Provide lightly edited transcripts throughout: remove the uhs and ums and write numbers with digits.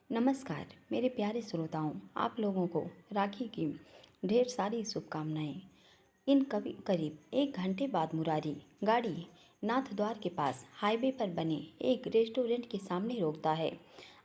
नमस्कार मेरे प्यारे श्रोताओं, आप लोगों को राखी की ढेर सारी शुभकामनाएं। इन करीब 1 घंटे बाद मुरारी गाड़ी नाथ द्वार के पास हाईवे पर बने एक रेस्टोरेंट के सामने रोकता है।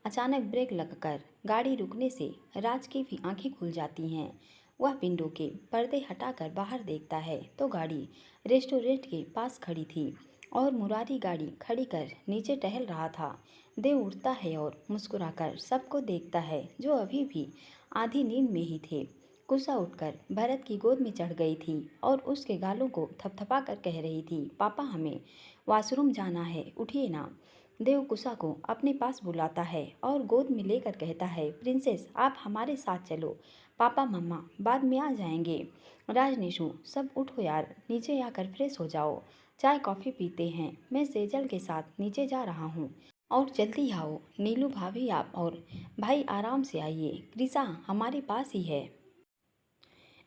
अचानक ब्रेक लगकर गाड़ी रुकने से राज की भी आंखें खुल जाती हैं। वह विंडो के पर्दे हटाकर बाहर देखता है तो गाड़ी रेस्टोरेंट के पास खड़ी थी और मुरारी गाड़ी खड़ी कर नीचे टहल रहा था। देव उठता है और मुस्कुराकर सबको देखता है जो अभी भी आधी नींद में ही थे। कुसा उठकर भरत की गोद में चढ़ गई थी और उसके गालों को थपथपा कर कह रही थी, पापा हमें वॉशरूम जाना है, उठिए ना। देव कुसा को अपने पास बुलाता है और गोद में लेकर कहता है, प्रिंसेस आप हमारे साथ चलो, पापा मम्मा बाद में आ जाएंगे। राज निशु सब उठो यार, नीचे आकर फ्रेश हो जाओ, चाय कॉफ़ी पीते हैं, मैं सेजल के साथ नीचे जा रहा हूँ और जल्दी आओ। नीलू भाभी आप और भाई आराम से आइए, कृषा हमारे पास ही है।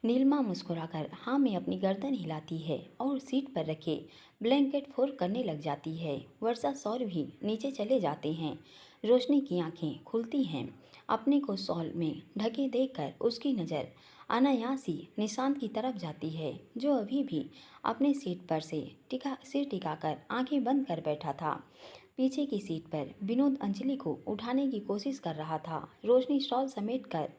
नीलमा मुस्कुराकर हाँ में अपनी गर्दन हिलाती है और सीट पर रखे ब्लैंकेट फोल्ड करने लग जाती है। वर्षा सौर भी नीचे चले जाते हैं। रोशनी की आंखें खुलती हैं। अपने को शॉल में ढके देखकर उसकी नज़र अनायास ही निशांत की तरफ जाती है जो अभी भी अपने सीट पर से सिर टिकाकर आंखें बंद कर बैठा था। पीछे की सीट पर विनोद अंजलि को उठाने की कोशिश कर रहा था। रोशनी शॉल समेट कर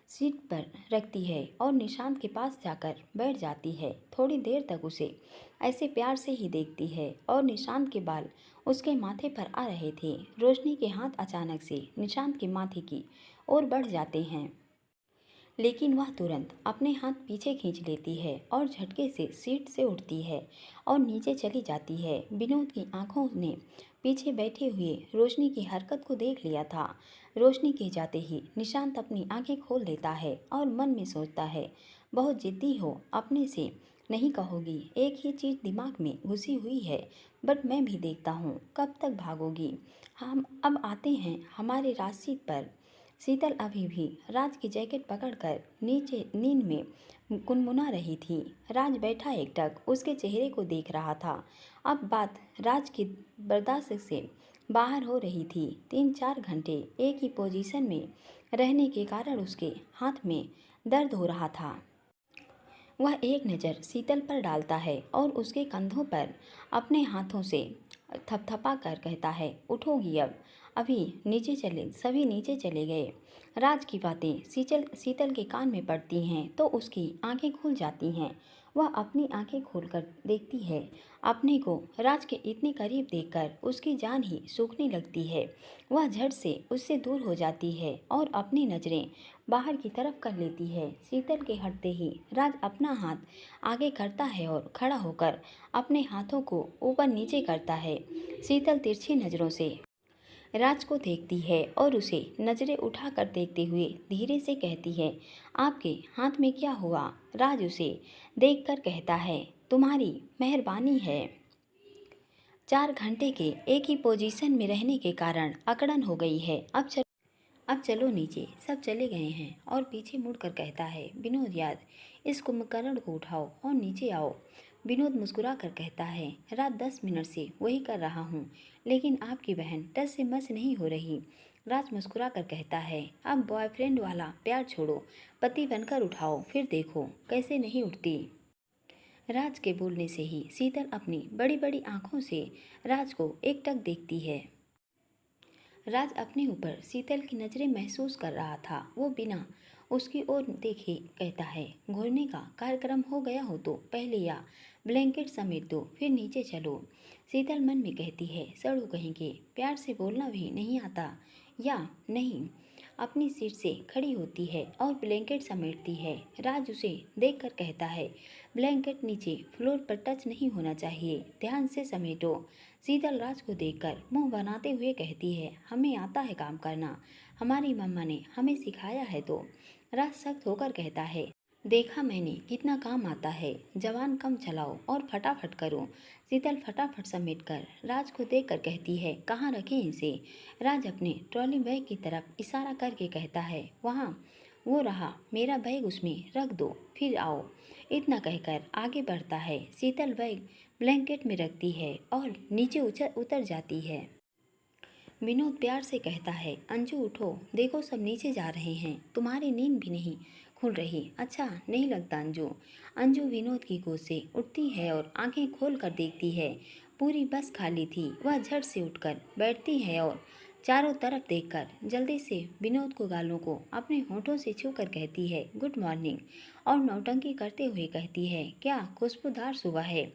सीट पर रखती है और निशांत के पास जाकर बैठ जाती है। थोड़ी देर तक उसे ऐसे प्यार से ही देखती है और निशांत के बाल उसके माथे पर आ रहे थे। रोशनी के हाथ अचानक से निशांत के माथे की ओर बढ़ जाते हैं, लेकिन वह तुरंत अपने हाथ पीछे खींच लेती है और झटके से सीट से उठती है और नीचे चली जाती है। विनोद की आंखों ने पीछे बैठे हुए रोशनी की हरकत को देख लिया था। रोशनी के जाते ही निशांत अपनी आंखें खोल लेता है और मन में सोचता है, बहुत जिद्दी हो, अपने से नहीं कहोगी, एक ही चीज़ दिमाग में घुसी हुई है, बट मैं भी देखता हूँ कब तक भागोगी। हम अब आते हैं हमारे राजसीट पर। शीतल अभी भी राज की जैकेट पकड़कर नीचे नींद में गुनगुना रही थी। राज बैठा एकटक उसके चेहरे को देख रहा था। अब बात राज की बर्दाश्त से बाहर हो रही थी। 3-4 घंटे एक ही पोजीशन में रहने के कारण उसके हाथ में दर्द हो रहा था। वह एक नज़र शीतल पर डालता है और उसके कंधों पर अपने हाथों से थपथपा कर कहता है, उठोगी अब। अभी नीचे चले सभी नीचे चले गए। राज की बातें शीतल के कान में पड़ती हैं तो उसकी आंखें खुल जाती हैं। वह अपनी आंखें खोलकर देखती है अपने को। राज के इतने करीब देखकर उसकी जान ही सूखने लगती है। वह झट से उससे दूर हो जाती है और अपनी नज़रें बाहर की तरफ कर लेती है। शीतल के हटते ही राज अपना हाथ आगे करता है और खड़ा होकर अपने हाथों को ऊपर नीचे करता है। शीतल तिरछी नज़रों से राज को देखती है और उसे नज़रें उठाकर देखते हुए धीरे से कहती है, आपके हाथ में क्या हुआ? राज उसे देखकर कहता है, तुम्हारी मेहरबानी है। 4 घंटे के एक ही पोजीशन में रहने के कारण अकड़न हो गई है। अब चलो नीचे। सब चले गए हैं और पीछे मुड़कर कहता है, विनोद याद, इस कुंभकर्ण को उठाओ और नीचे आओ। विनोद मुस्कुरा कर कहता है, रात 10 मिनट से वही कर रहा हूँ, लेकिन आपकी बहन टस से मस नहीं हो रही। राज मुस्कुरा कर कहता है, अब बॉयफ्रेंड वाला प्यार छोड़ो, पति बनकर उठाओ, फिर देखो कैसे नहीं उठती। राज के बोलने से ही शीतल अपनी बड़ी बड़ी आंखों से राज को एकटक देखती है। राज अपने ऊपर शीतल की नज़रें महसूस कर रहा था। वो बिना उसकी ओर देखे कहता है, घूरने का कार्यक्रम हो गया हो तो पहले या ब्लैंकेट समेट दो, फिर नीचे चलो। शीतल मन में कहती है, सड़ू कहेंगे, प्यार से बोलना भी नहीं आता या नहीं। अपनी सीट से खड़ी होती है और ब्लैंकेट समेटती है। राज उसे देखकर कहता है, ब्लैंकेट नीचे फ्लोर पर टच नहीं होना चाहिए, ध्यान से समेटो। शीतल राज को देखकर मुंह बनाते हुए कहती है, हमें आता है काम करना, हमारी मम्मा ने हमें सिखाया है। तो राज सख्त होकर कहता है, देखा मैंने कितना काम आता है, जवान कम चलाओ और फटाफट करो। शीतल फटाफट समेट कर राज को देखकर कहती है, कहाँ रखें इसे? राज अपने ट्रॉली बैग की तरफ इशारा करके कहता है, वहाँ वो रहा, मेरा बैग उसमें रख दो, फिर आओ। इतना कहकर आगे बढ़ता है। शीतल बैग ब्लैंकेट में रखती है और नीचे उतर जाती है। विनोद प्यार से कहता है, अंजू उठो, देखो सब नीचे जा रहे हैं, तुम्हारी नींद भी नहीं खुल रही, अच्छा नहीं लगता अंजू। अंजू विनोद की गोद से उठती है और आंखें खोल कर देखती है। पूरी बस खाली थी। वह झट से उठकर बैठती है और चारों तरफ देखकर जल्दी से विनोद को गालों को अपने होठों से छूकर कहती है, गुड मॉर्निंग। और नौटंकी करते हुए कहती है, क्या खुशबूदार सुबह है।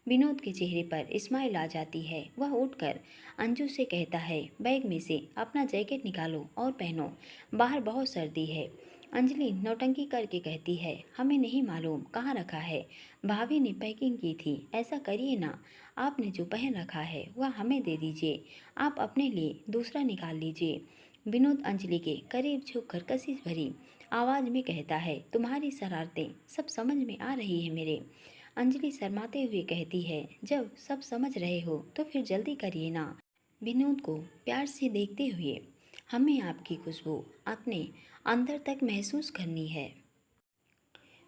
विनोद के चेहरे पर स्माइल आ जाती है। वह उठकर अंजू से कहता है, बैग में से अपना जैकेट निकालो और पहनो, बाहर बहुत सर्दी है। अंजलि नौटंकी करके कहती है, हमें नहीं मालूम कहाँ रखा है, भाभी ने पैकिंग की थी, ऐसा करिए ना, आपने जो पहन रखा है वह हमें दे दीजिए, आप अपने लिए दूसरा निकाल लीजिए। विनोद अंजलि के करीब झुककर कशिश भरी आवाज़ में कहता है, तुम्हारी शरारतें सब समझ में आ रही है मेरे। अंजलि शर्माते हुए कहती है, जब सब समझ रहे हो तो फिर जल्दी करिए ना। विनोद को प्यार से देखते हुए, हमें आपकी खुशबू अपने अंदर तक महसूस करनी है।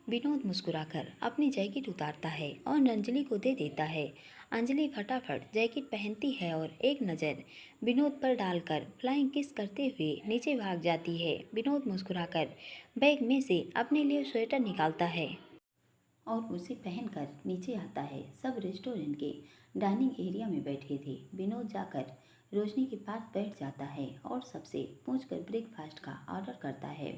विनोद मुस्कुराकर अपनी जैकेट उतारता है और अंजलि को दे देता है। अंजलि फटाफट जैकेट पहनती है और एक नज़र विनोद पर डालकर फ्लाइंग किस करते हुए नीचे भाग जाती है। विनोद मुस्कुराकर बैग में से अपने लिए स्वेटर निकालता है और उसे पहनकर नीचे आता है। सब रेस्टोरेंट के डाइनिंग एरिया में बैठे थे। विनोद जाकर रोशनी के पास बैठ जाता है और सबसे पूछकर ब्रेकफास्ट का ऑर्डर करता है।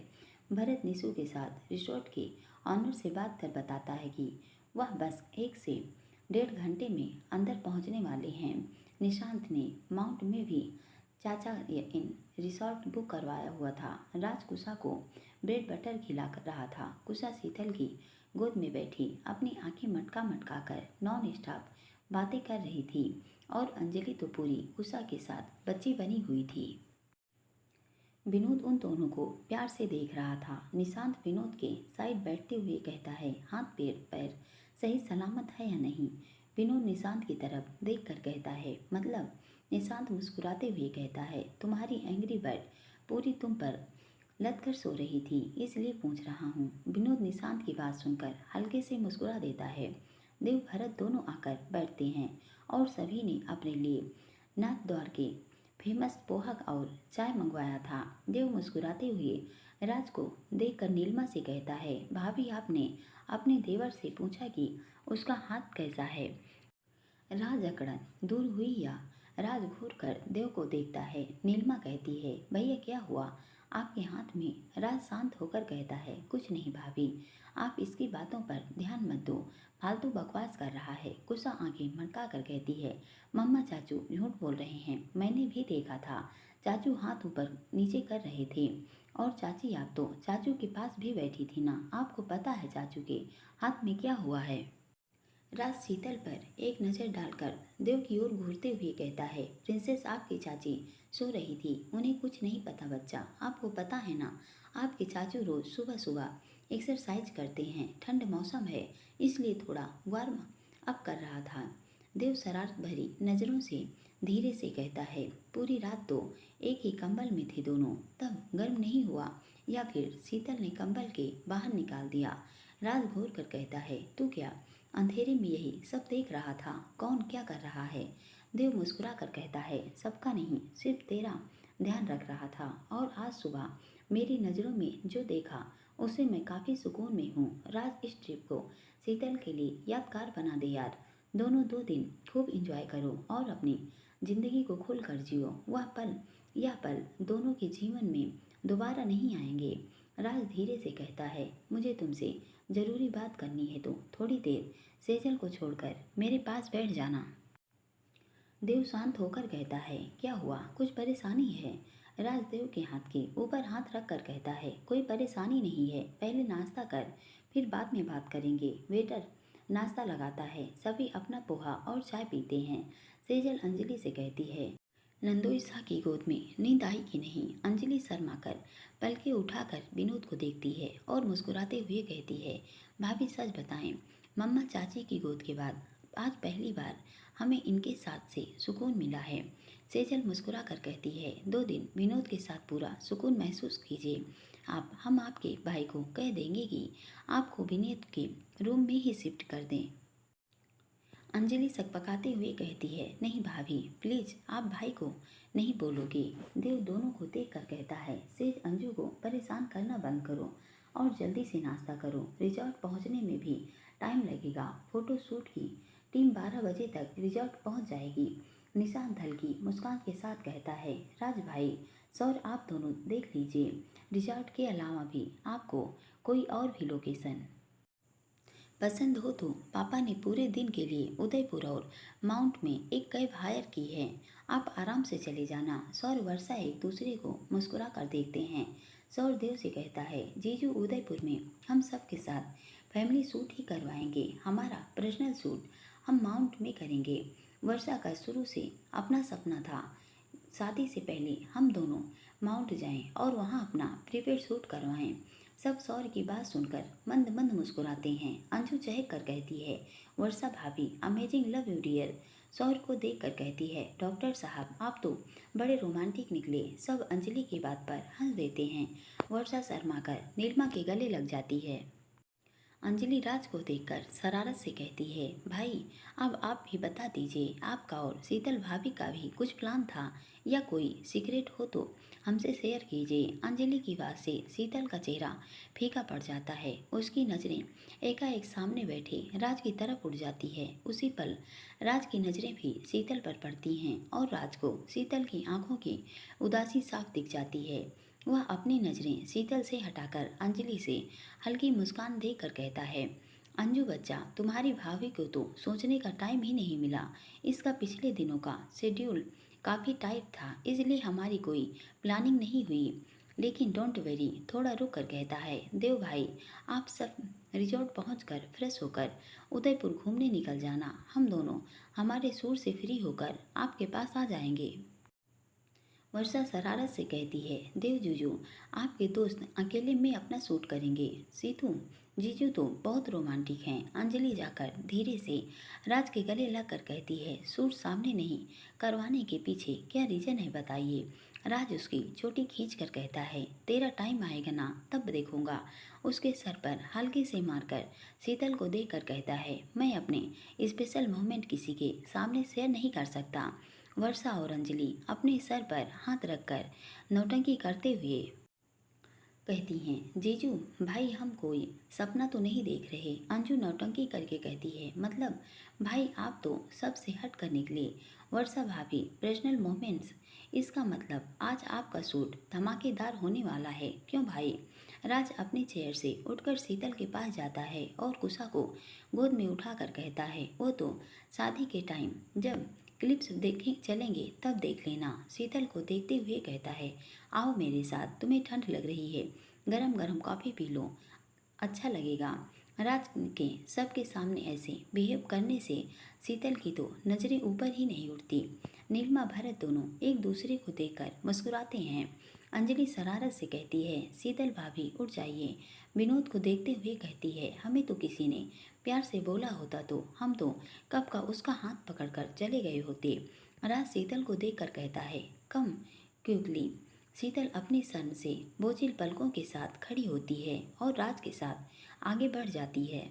भरत निशु के साथ रिसोर्ट के ऑनर से बात कर बताता है कि वह बस 1 से 1.5 घंटे में अंदर पहुंचने वाले हैं। निशांत ने माउंट में भी चाचा इन रिसोर्ट बुक करवाया हुआ था। राज कुशा को ब्रेड बटर खिला रहा था। कुशा शीतल की गोद में बैठी अपनी आंखें मटका मटका कर नॉन स्टॉप बातें कर रही थी और अंजलि तो पूरी कुशा के साथ बच्ची बनी हुई थी। विनोद उन दोनों को प्यार से देख रहा था। निशांत विनोद के साइड बैठते हुए कहता है, हाथ पैर पैर सही सलामत है या नहीं। विनोद निशांत की तरफ देखकर कहता है, मतलब। निशांत मुस्कुराते हुए कहता है, तुम्हारी एंग्री बर्ड पूरी तुम पर लद कर सो रही थी, इसलिए पूछ रहा हूँ। विनोद निशांत की बात सुनकर हल्के से मुस्कुरा देता है। देव भरत दोनों आकर बैठते हैं और सभी ने अपने लिए नाथ द्वार के फेमस पोहा और चाय मंगवाया था। देव मुस्कुराते हुए राज को देखकर नीलिमा से कहता है, भाभी आपने अपने देवर से पूछा कि उसका हाथ कैसा है। राज अकड़न दूर हुई या राज घूर कर देव को देखता है। नीलिमा कहती है, भैया क्या हुआ आपके हाथ में। राज शांत होकर कहता है, कुछ नहीं भाभी, आप इसकी बातों पर ध्यान मत दो, फालतू बकवास कर रहा है। कुशा आंखें मटका कर कहती है, मम्मा चाचू झूठ बोल रहे हैं, मैंने भी देखा था, चाचू हाथ ऊपर नीचे कर रहे थे। और चाची आप तो चाचू के पास भी बैठी थी ना, आपको पता है चाचू के हाथ में क्या हुआ है। राज शीतल पर एक नज़र डालकर देव की ओर घूरते हुए कहता है, प्रिंसेस आपकी चाची सो रही थी, उन्हें कुछ नहीं पता बच्चा, आपको पता है ना, आपके चाचू रोज सुबह सुबह एक्सरसाइज करते हैं, ठंड मौसम है इसलिए थोड़ा वार्म अप कर रहा था। देव शरारत भरी नज़रों से धीरे से कहता है, पूरी रात तो एक ही कंबल में थे दोनों, तब गर्म नहीं हुआ या फिर शीतल ने कंबल के बाहर निकाल दिया। राज घूर कर कहता है, तू क्या अंधेरे में यही सब देख रहा था, कौन क्या कर रहा है। देव मुस्कुरा कर कहता है, सबका नहीं सिर्फ तेरा ध्यान रख रहा था, और आज सुबह मेरी नज़रों में जो देखा उससे मैं काफ़ी सुकून में हूँ। राज इस ट्रिप को शीतल के लिए यादगार बना दे यार, दोनों 2 दिन खूब इंजॉय करो और अपनी ज़िंदगी को खुल कर जियो, यह पल दोनों के जीवन में दोबारा नहीं आएंगे। राज धीरे से कहता है, मुझे तुमसे ज़रूरी बात करनी है तो थोड़ी देर सेजल को छोड़कर मेरे पास बैठ जाना। देव शांत होकर कहता है, क्या हुआ, कुछ परेशानी है। राजदेव के हाथ के ऊपर हाथ रख कर कहता है, कोई परेशानी नहीं है, पहले नाश्ता कर, फिर बाद में बात करेंगे। वेटर नाश्ता लगाता है, सभी अपना पोहा और चाय पीते हैं। सेजल अंजलि से कहती है, नंदोई शाह की गोद में नींद आई कि नहीं। अंजलि शर्मा कर पलके उठाकर विनोद को देखती है और मुस्कुराते हुए कहती है, भाभी सच बताएं, मम्मा चाची की गोद के बाद आज पहली बार हमें इनके साथ से सुकून मिला है। सेजल मुस्कुरा कर कहती है, 2 दिन विनोद के साथ पूरा सुकून महसूस कीजिए। हम आपके भाई को कह देंगे कि आपको विनोद के रूम में ही शिफ्ट कर दें। अंजलि सकपकाते हुए कहती है, नहीं भाभी प्लीज आप भाई को नहीं बोलोगे। देव दोनों को देख कर कहता है, सेज अंजू को परेशान करना बंद करो और जल्दी से नाश्ता करो, रिजॉर्ट पहुंचने में भी टाइम लगेगा। फोटो शूट की टीम 12 बजे तक रिजॉर्ट पहुंच जाएगी। निशांत हल्की मुस्कान के साथ कहता है, राज भाई सौर आप दोनों देख लीजिए, रिजॉर्ट के अलावा भी आपको कोई और भी लोकेशन पसंद हो तो पापा ने पूरे दिन के लिए उदयपुर और माउंट में एक कैब हायर की है, आप आराम से चले जाना। सौर वर्षा एक दूसरे को मुस्कुरा कर देखते हैं। सौर देव से कहता है, जीजू उदयपुर में हम सब के साथ फैमिली सूट ही करवाएंगे, हमारा पर्सनल सूट हम माउंट में करेंगे। वर्षा का शुरू से अपना सपना था शादी से पहले हम दोनों माउंट जाएं और वहां अपना प्रीपेड सूट करवाएं। सब सौर की बात सुनकर मंद मंद मुस्कुराते हैं। अंजू चहक कर कहती है, वर्षा भाभी अमेजिंग, लव यू डियर। सौर को देख कर कहती है, डॉक्टर साहब आप तो बड़े रोमांटिक निकले। सब अंजलि की बात पर हंस देते हैं। वर्षा शर्मा कर नीलिमा के गले लग जाती है। अंजलि राज को देखकर शरारत से कहती है, भाई अब आप भी बता दीजिए, आपका और शीतल भाभी का भी कुछ प्लान था या कोई सीक्रेट हो तो हमसे शेयर कीजिए। अंजलि की बात से शीतल का चेहरा फीका पड़ जाता है। उसकी नज़रें एकाएक सामने बैठे राज की तरफ उड़ जाती है। उसी पल राज की नज़रें भी शीतल पर पड़ती हैं और राज को शीतल की आंखों की उदासी साफ दिख जाती है। वह अपनी नज़रें शीतल से हटाकर अंजलि से हल्की मुस्कान देकर कहता है, अंजू बच्चा तुम्हारी भाभी को तो सोचने का टाइम ही नहीं मिला। इसका पिछले दिनों का शेड्यूल काफ़ी टाइट था, इसलिए हमारी कोई प्लानिंग नहीं हुई। लेकिन डोंट वेरी, थोड़ा रुक कर कहता है, देव भाई आप सब रिजॉर्ट पहुंचकर फ्रेश होकर उदयपुर घूमने निकल जाना। हम दोनों हमारे शूट से फ्री होकर आपके पास आ जाएंगे। वर्षा शरारत से कहती है, देव जीजू आपके दोस्त अकेले में अपना शूट करेंगे। सीतू जीजू तो बहुत रोमांटिक हैं। अंजलि जाकर धीरे से राज के गले लग कर कहती है, शूट सामने नहीं करवाने के पीछे क्या रीजन है बताइए। राज उसकी चोटी खींच कर कहता है, तेरा टाइम आएगा ना तब देखूंगा। उसके सर पर हल्के से मारकर शीतल को देख कर कहता है, मैं अपने स्पेशल मोमेंट किसी के सामने शेयर नहीं कर सकता। वर्षा और अंजलि अपने सर पर हाथ रखकर नौटंकी करते हुए कहती हैं, जीजू भाई हम कोई सपना तो नहीं देख रहे। अंजू नौटंकी करके कहती है, मतलब भाई आप तो सबसे हट कर निकले। वर्षा भाभी पर्सनल मोमेंट्स, इसका मतलब आज आपका सूट धमाकेदार होने वाला है क्यों भाई। राज अपनी चेयर से उठकर शीतल के पास जाता है और कुशा को गोद में उठाकर कहता है, वो तो शादी के टाइम जब क्लिप्स देखें चलेंगे तब देख लेना। शीतल को देखते हुए कहता है, आओ मेरे साथ, तुम्हें ठंड लग रही है, गरम गरम कॉफ़ी पी लो, अच्छा लगेगा। राज के सबके सामने ऐसे बिहेव करने से शीतल की तो नज़रें ऊपर ही नहीं उठती। नीलिमा भरत दोनों एक दूसरे को देखकर मुस्कुराते हैं। अंजलि शरारत से कहती है, शीतल भाभी उठ जाइए। विनोद को देखते हुए कहती है, हमें तो किसी ने प्यार से बोला होता तो हम तो कब का उसका हाथ पकड़कर चले गए होते। राज शीतल को देखकर कहता है, कम क्विकली। शीतल अपनी सन से बोझिल पलकों के साथ खड़ी होती है और राज के साथ आगे बढ़ जाती है।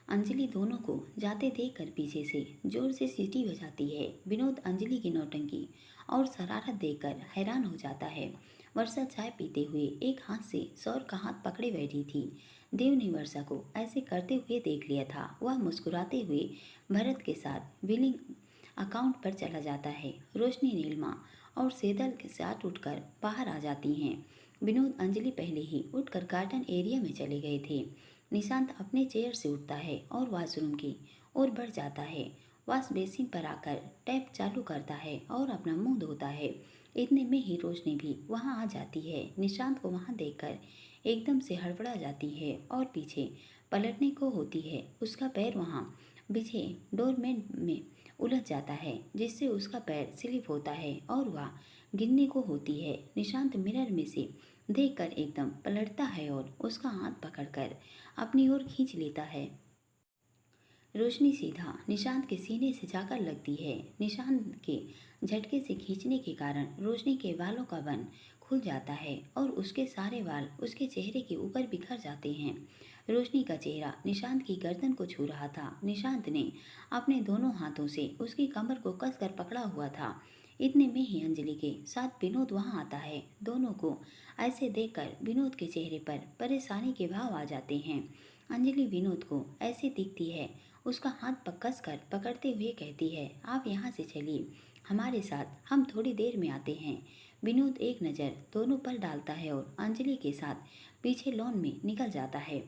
अंजलि दोनों को जाते देखकर पीछे से जोर से सीटी बजाती है। विनोद अंजलि की नौटंकी और शरारत देखकर हैरान हो जाता है। वर्षा चाय पीते हुए एक हाथ से सौर का हाथ पकड़े बैठी थी। देव ने वर्षा को ऐसे करते हुए देख लिया था। वह मुस्कुराते हुए भरत के साथ बिलिंग अकाउंट पर चला जाता है। रोशनी, नीलिमा और सेदल के साथ उठकर बाहर आ जाती हैं। विनोद अंजलि पहले ही उठकर गार्डन एरिया में चले गए थे। निशांत अपने चेयर से उठता है और वॉशरूम की ओर बढ़ जाता है। वॉश बेसिन पर आकर टैप चालू करता है और अपना मुंह धोता है। इतने में ही रोशनी भी वहां आ जाती है। निशांत को वहां देखकर एकदम से हड़बड़ा जाती है और पीछे पलटने को होती है। उसका पैर वहां बिछे डोरमेट में उलझ जाता है, जिससे उसका पैर स्लिप होता है और वह गिरने को होती है। निशांत मिरर में से देखकर एकदम पलटता है और उसका हाथ पकड़कर अपनी ओर खींच लेता है। रोशनी सीधा निशांत के सीने से जाकर लगती है। निशांत के झटके से खींचने के कारण रोशनी के बालों का बन खुल जाता है और उसके सारे बाल उसके चेहरे के ऊपर बिखर जाते हैं। रोशनी का चेहरा निशांत की गर्दन को छू रहा था। निशांत ने अपने दोनों हाथों से उसकी कमर को कसकर पकड़ा हुआ था। इतने में ही अंजलि के साथ विनोद वहां आता है। दोनों को ऐसे देखकर विनोद के चेहरे पर परेशानी के भाव आ जाते हैं। अंजलि विनोद को ऐसे दिखती है, उसका हाथ कस कर पकड़ते हुए कहती है, आप यहाँ से चलिए, हमारे साथ, हम थोड़ी देर में आते हैं। विनोद एक नज़र दोनों पर डालता है और अंजलि के साथ पीछे लॉन में निकल जाता है।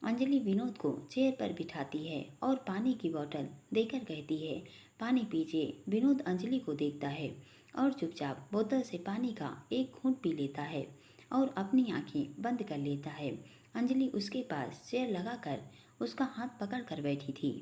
अंजलि विनोद को चेयर पर बिठाती है और पानी की बोतल देकर कहती है, पानी पीजिए। विनोद अंजलि को देखता है और चुपचाप बोतल से पानी का एक घूंट पी लेता है और अपनी आंखें बंद कर लेता है। अंजलि उसके पास चेयर लगाकर उसका हाथ पकड़ कर बैठी थी।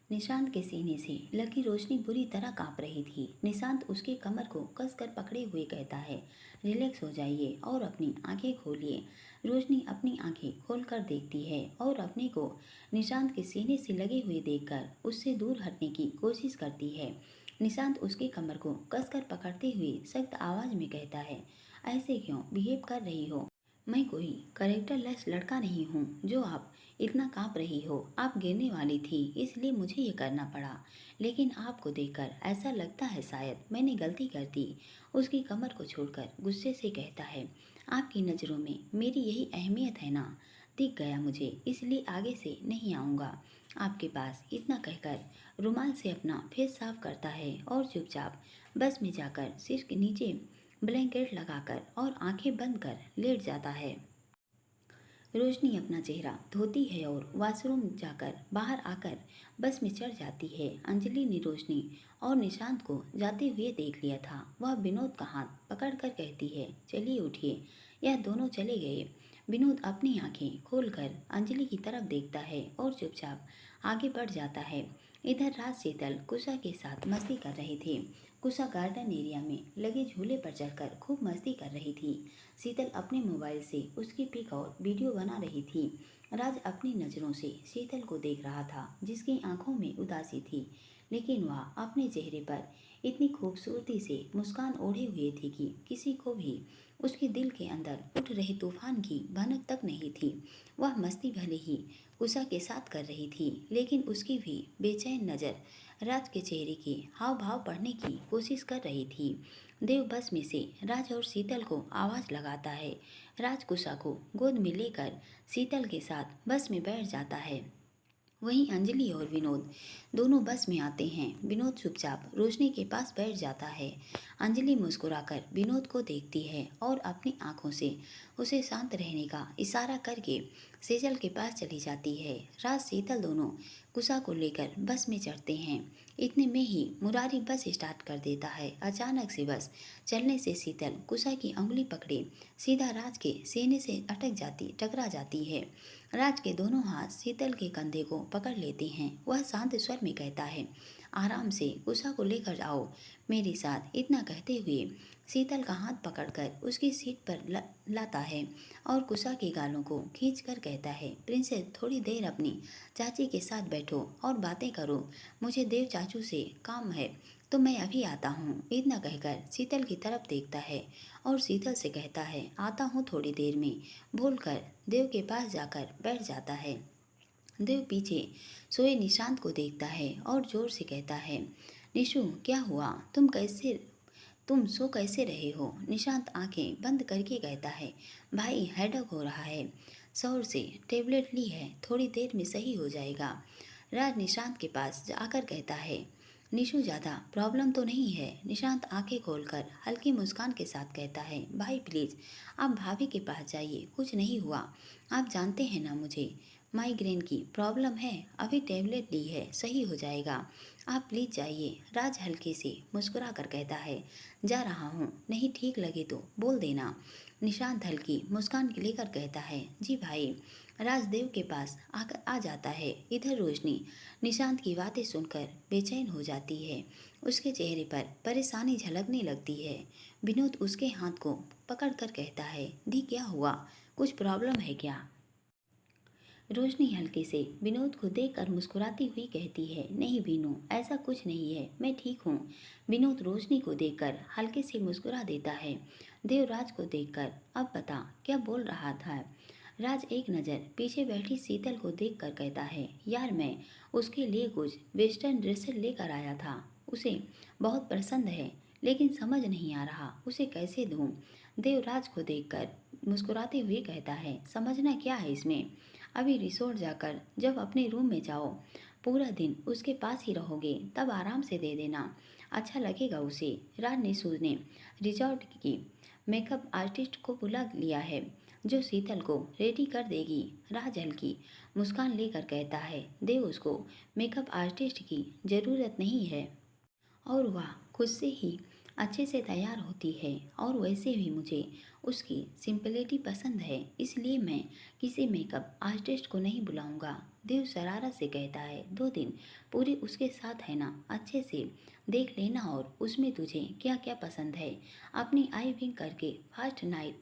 निशांत के सीने से लगी रोशनी बुरी तरह कांप रही थी। निशांत उसके कमर को कसकर पकड़े हुए कहता है, रिलैक्स हो जाइए और अपनी आंखें खोलिए। रोशनी अपनी आंखें खोलकर देखती है और अपने को निशांत के सीने से लगे हुए देखकर उससे दूर हटने की कोशिश करती है। निशांत उसकी कमर को कसकर पकड़ते हुए सख्त आवाज में कहता है, ऐसे क्यों बिहेव कर रही हो? मैं कोई कैरेक्टरलेस लड़का नहीं हूँ जो आप इतना काँप रही हो। आप गिरने वाली थी इसलिए मुझे ये करना पड़ा, लेकिन आपको देखकर ऐसा लगता है शायद मैंने गलती कर दी। उसकी कमर को छोड़कर गुस्से से कहता है, आपकी नज़रों में मेरी यही अहमियत है ना? दिख गया मुझे, इसलिए आगे से नहीं आऊँगा आपके पास। इतना कहकर रुमाल से अपना फेस साफ करता है और चुपचाप बस में जाकर सिर के नीचे ब्लैंकेट लगाकर और आंखें बंद कर लेट जाता है। रोशनी अपना चेहरा धोती है और वॉशरूम जाकर बाहर आकर बस में चढ़ जाती है। अंजलि ने रोशनी और निशांत को जाते हुए देख लिया था। वह विनोद का हाथ पकड़कर कहती है, चलिए उठिए। यह दोनों चले गए। विनोद अपनी आंखें खोलकर अंजलि की तरफ देखता है और चुपचाप आगे बढ़ जाता है। इधर राज शीतल कुशा के साथ मस्ती कर रहे थे। कुशा गार्डन एरिया में लगे झूले पर चढ़कर खूब मस्ती कर रही थी। शीतल अपने मोबाइल से उसकी पिक और वीडियो बना रही थी। राज अपनी नज़रों से शीतल को देख रहा था, जिसकी आंखों में उदासी थी, लेकिन वह अपने चेहरे पर इतनी खूबसूरती से मुस्कान ओढ़े हुए थी कि किसी को भी उसके दिल के अंदर उठ रहे तूफान की भनक तक नहीं थी। वह मस्ती भले ही कुशा के साथ कर रही थी, लेकिन उसकी भी बेचैन नज़र राज के चेहरे के हाव भाव पढ़ने की कोशिश कर रही थी। देव बस में से राज और शीतल को आवाज़ लगाता है। राज कुशा को गोद में लेकर शीतल के साथ बस में बैठ जाता है। वहीं अंजलि और विनोद दोनों बस में आते हैं। विनोद चुपचाप रोशनी के पास बैठ जाता है। अंजलि मुस्कुराकर विनोद को देखती है और अपनी आंखों से उसे शांत रहने का इशारा करके सेजल के पास चली जाती है। राज शीतल दोनों कुशा को लेकर बस में चढ़ते हैं। इतने में ही मुरारी बस स्टार्ट कर देता है। अचानक से बस चलने से शीतल कुशा की उंगली पकड़े सीधा राज के सीने से टकरा जाती है। राज के दोनों हाथ शीतल के कंधे को पकड़ लेते हैं। वह शांत स्वर में कहता है, आराम से कुशा को लेकर आओ मेरे साथ। इतना कहते हुए शीतल का हाथ पकड़कर उसकी सीट पर लाता है और कुशा के गालों को खींचकर कहता है, प्रिंसेस थोड़ी देर अपनी चाची के साथ बैठो और बातें करो, मुझे देव चाचू से काम है तो मैं अभी आता हूँ। इतना कहकर शीतल की तरफ देखता है और शीतल से कहता है, आता हूँ थोड़ी देर में, बोलकर देव के पास जाकर बैठ जाता है। देव पीछे सोए निशांत को देखता है और जोर से कहता है, निशु क्या हुआ, तुम सो कैसे रहे हो? निशांत आंखें बंद करके कहता है, भाई हेडेक हो रहा है, शोर से टेबलेट ली है, थोड़ी देर में सही हो जाएगा। राज निशांत के पास जाकर कहता है, निशु ज़्यादा प्रॉब्लम तो नहीं है? निशांत आंखें खोलकर हल्की मुस्कान के साथ कहता है, भाई प्लीज़ आप भाभी के पास जाइए, कुछ नहीं हुआ। आप जानते हैं ना मुझे माइग्रेन की प्रॉब्लम है, अभी टेबलेट ली है, सही हो जाएगा। आप प्लीज़ जाइए। राज हल्के से मुस्कुरा कर कहता है, जा रहा हूँ, नहीं ठीक लगे तो बोल देना। निशांत हल्की मुस्कान लेकर कहता है, जी भाई। राजदेव के पास आकर आ जाता है। इधर रोशनी निशांत की बातें सुनकर बेचैन हो जाती है। उसके चेहरे पर परेशानी झलकने लगती है। विनोद उसके हाथ को पकड़कर कहता है, दी क्या हुआ, कुछ प्रॉब्लम है क्या? रोशनी हल्के से विनोद को देखकर मुस्कुराती हुई कहती है, नहीं बीनू, ऐसा कुछ नहीं है, मैं ठीक हूँ। विनोद रोशनी को देखकर हल्के से मुस्कुरा देता है। देवराज को देखकर, अब बता क्या बोल रहा था। राज एक नज़र पीछे बैठी शीतल को देखकर कहता है, यार मैं उसके लिए कुछ वेस्टर्न ड्रेसेस लेकर आया था। उसे बहुत पसंद है, लेकिन समझ नहीं आ रहा उसे कैसे दूँ। देवराज को देखकर मुस्कुराते हुए कहता है, समझना क्या है इसमें। अभी रिसोर्ट जाकर जब अपने रूम में जाओ, पूरा दिन उसके पास ही रहोगे, तब आराम से दे देना, अच्छा लगेगा उसे। राज निशु ने रिजॉर्ट की मेकअप आर्टिस्ट को बुला लिया है, जो शीतल को रेडी कर देगी। राज हल्की मुस्कान लेकर कहता है, देव उसको मेकअप आर्टिस्ट की ज़रूरत नहीं है, और वह खुद से ही अच्छे से तैयार होती है, और वैसे भी मुझे उसकी सिंपलिटी पसंद है, इसलिए मैं किसी मेकअप आर्टिस्ट को नहीं बुलाऊंगा। देव शरारत से कहता है, 2 दिन पूरे उसके साथ है ना, अच्छे से देख लेना और उसमें तुझे क्या क्या पसंद है। अपनी आई विंग करके फर्स्ट नाइट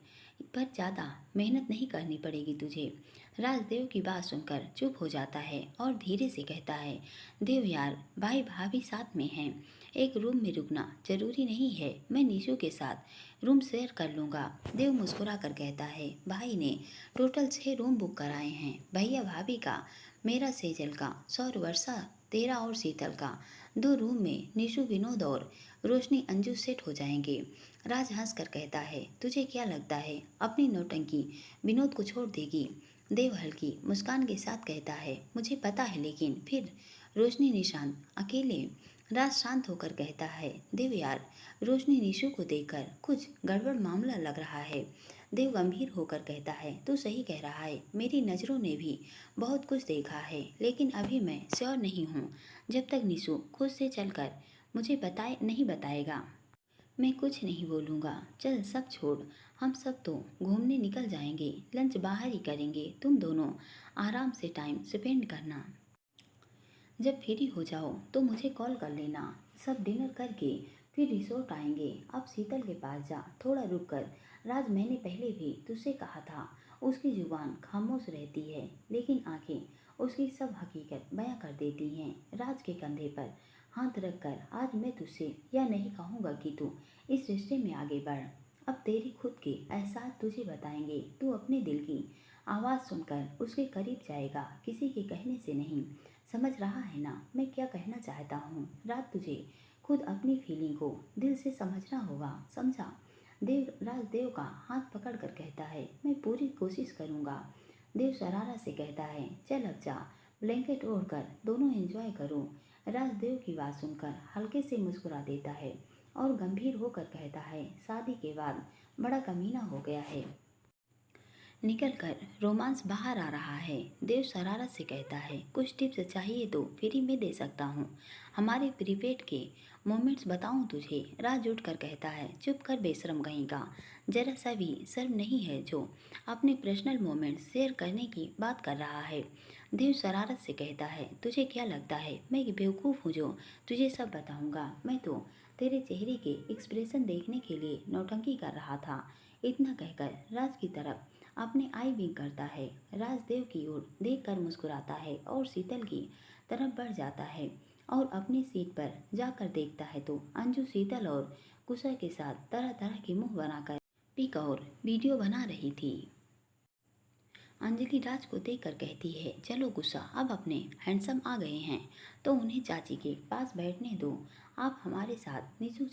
पर ज़्यादा मेहनत नहीं करनी पड़ेगी तुझे। राजदेव की बात सुनकर चुप हो जाता है और धीरे से कहता है, देव यार, भाई भाभी साथ में हैं, एक रूम में रुकना जरूरी नहीं है, मैं निशु के साथ रूम शेयर कर लूँगा। देव मुस्कुरा कर कहता है, भाई ने टोटल 6 रूम बुक कराए हैं, भैया भाभी का, मेरा सेजल का, सौर वर्षा तेरा और शीतल का। 2 रूम में निशु विनोद और रोशनी अंजू सेट हो जाएंगे। राज हंस कर कहता है, तुझे क्या लगता है अपनी नौटंकी विनोद को छोड़ देगी। देव हल्की मुस्कान के साथ कहता है, मुझे पता है, लेकिन फिर रोशनी निशांत अकेले। राज शांत होकर कहता है, देव यार, रोशनी निशु को देखकर कुछ गड़बड़ मामला लग रहा है। देव गंभीर होकर कहता है, तू सही कह रहा है, मेरी नज़रों ने भी बहुत कुछ देखा है, लेकिन अभी मैं श्योर नहीं हूँ। जब तक निशु खुद से चलकर मुझे बताए नहीं बताएगा, मैं कुछ नहीं बोलूँगा। चल सब छोड़, हम सब तो घूमने निकल जाएंगे, लंच बाहर ही करेंगे, तुम दोनों आराम से टाइम स्पेंड करना। जब फ्री हो जाओ तो मुझे कॉल कर लेना। सब डिनर करके फिर रिसोर्ट आएंगे। अब शीतल के पास जा, थोड़ा रुक कर। राज, मैंने पहले भी तुझसे कहा था, उसकी जुबान खामोश रहती है, लेकिन आंखें उसकी सब हकीकत बयां कर देती हैं। राज के कंधे पर हाथ रखकर, आज मैं तुझसे यह नहीं कहूँगा कि तू इस रिश्ते में आगे बढ़। अब तेरे खुद के एहसास तुझे बताएंगे। तू अपने दिल की आवाज़ सुनकर उसके करीब जाएगा, किसी के कहने से नहीं। समझ रहा है ना मैं क्या कहना चाहता हूँ। रात तुझे खुद अपनी फीलिंग को दिल से समझना होगा, समझा। देव राजदेव का हाथ पकड़ कर कहता है, मैं पूरी कोशिश करूँगा। देव शरारा से कहता है, चल अब जा, ब्लैंकेट ओढ़ कर दोनों एंजॉय करो। राजदेव की बात सुनकर हल्के से मुस्कुरा देता है और गंभीर होकर कहता है, शादी के बाद बड़ा कमीना हो गया है, निकलकर रोमांस बाहर आ रहा है। देव शरारत से कहता है, कुछ टिप्स चाहिए तो फ्री में दे सकता हूँ, हमारे प्रीपेड के मोमेंट्स बताऊँ तुझे। राज उठ कर कहता है, चुप कर बेशरम कहीं का, जरा सा भी शर्म नहीं है जो अपने पर्सनल मोमेंट्स शेयर करने की बात कर रहा है। देव शरारत से कहता है, तुझे क्या लगता है मैं बेवकूफ़ हूँ जो तुझे सब बताऊँगा। मैं तो तेरे चेहरे के एक्सप्रेशन देखने के लिए नौटंकी कर रहा था। इतना कहकर राज की तरफ अपने आई विंग करता है। राजदेव की ओर देखकर मुस्कुराता है और शीतल की तरफ बढ़ जाता है और अपनी सीट पर जाकर देखता है तो अंजू शीतल और कुशा के साथ तरह तरह के मुंह बनाकर पिक और वीडियो बना रही थी। अंजलि राज को देखकर कहती है, चलो गुस्सा, अब अपने हैंडसम आ गए हैं तो उन्हें चाची के पास बैठने दो। आप हमारे साथ निशु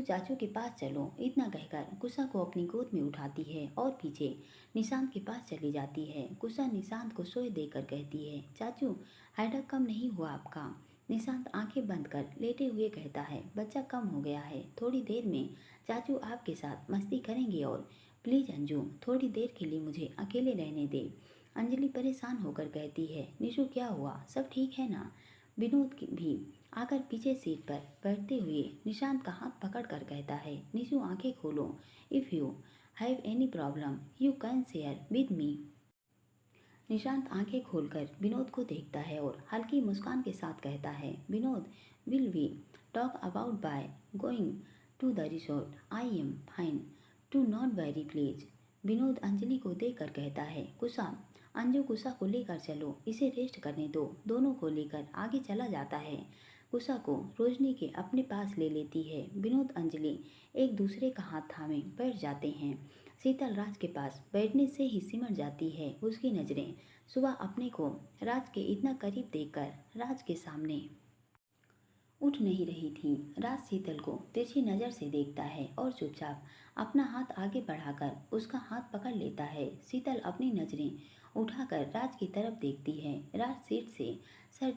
चाचू के पास चलो। इतना कहकर गुस्सा को अपनी गोद में उठाती है और पीछे निशांत के पास चली जाती है। गुस्सा निशांत को सोए देकर कहती है, चाचू हेडक कम नहीं हुआ आपका। निशांत आंखें बंद कर लेटे हुए कहता है, बच्चा कम हो गया है, थोड़ी देर में चाचू आपके साथ मस्ती करेंगे, और प्लीज़ अंजू, थोड़ी देर के लिए मुझे अकेले रहने दे। अंजलि परेशान होकर कहती है, निशु क्या हुआ, सब ठीक है ना। विनोद भी आकर पीछे सीट पर बैठते हुए निशांत का हाथ पकड़ कर कहता है, निशु आंखें खोलो, if you have any problem you can share with me. Nishant आंखें खोलकर विनोद को देखता है और हल्की मुस्कान के साथ कहता है, Vinod, will we talk about by going to the resort, I am fine to not very please. Vinod Anjali को देखकर कहता है, कुशा अंजू कुशा को लेकर चलो, इसे रेस्ट करने दो। दोनों को लेकर आगे चला जाता है। कुशा को रोशनी के अपने पास ले लेती है। विनोद अंजलि एक दूसरे का हाथ थामे बैठ जाते हैं। शीतल राज के पास बैठने से ही सिमट जाती है। उसकी नज़रें सुबह अपने को राज के इतना करीब देखकर राज के सामने उठ नहीं रही थी। राज शीतल को तिरछी नज़र से देखता है और चुपचाप अपना हाथ आगे बढ़ाकर उसका हाथ पकड़ लेता है। शीतल अपनी नज़रें उठाकर राज की तरफ देखती है। राज सीट से सर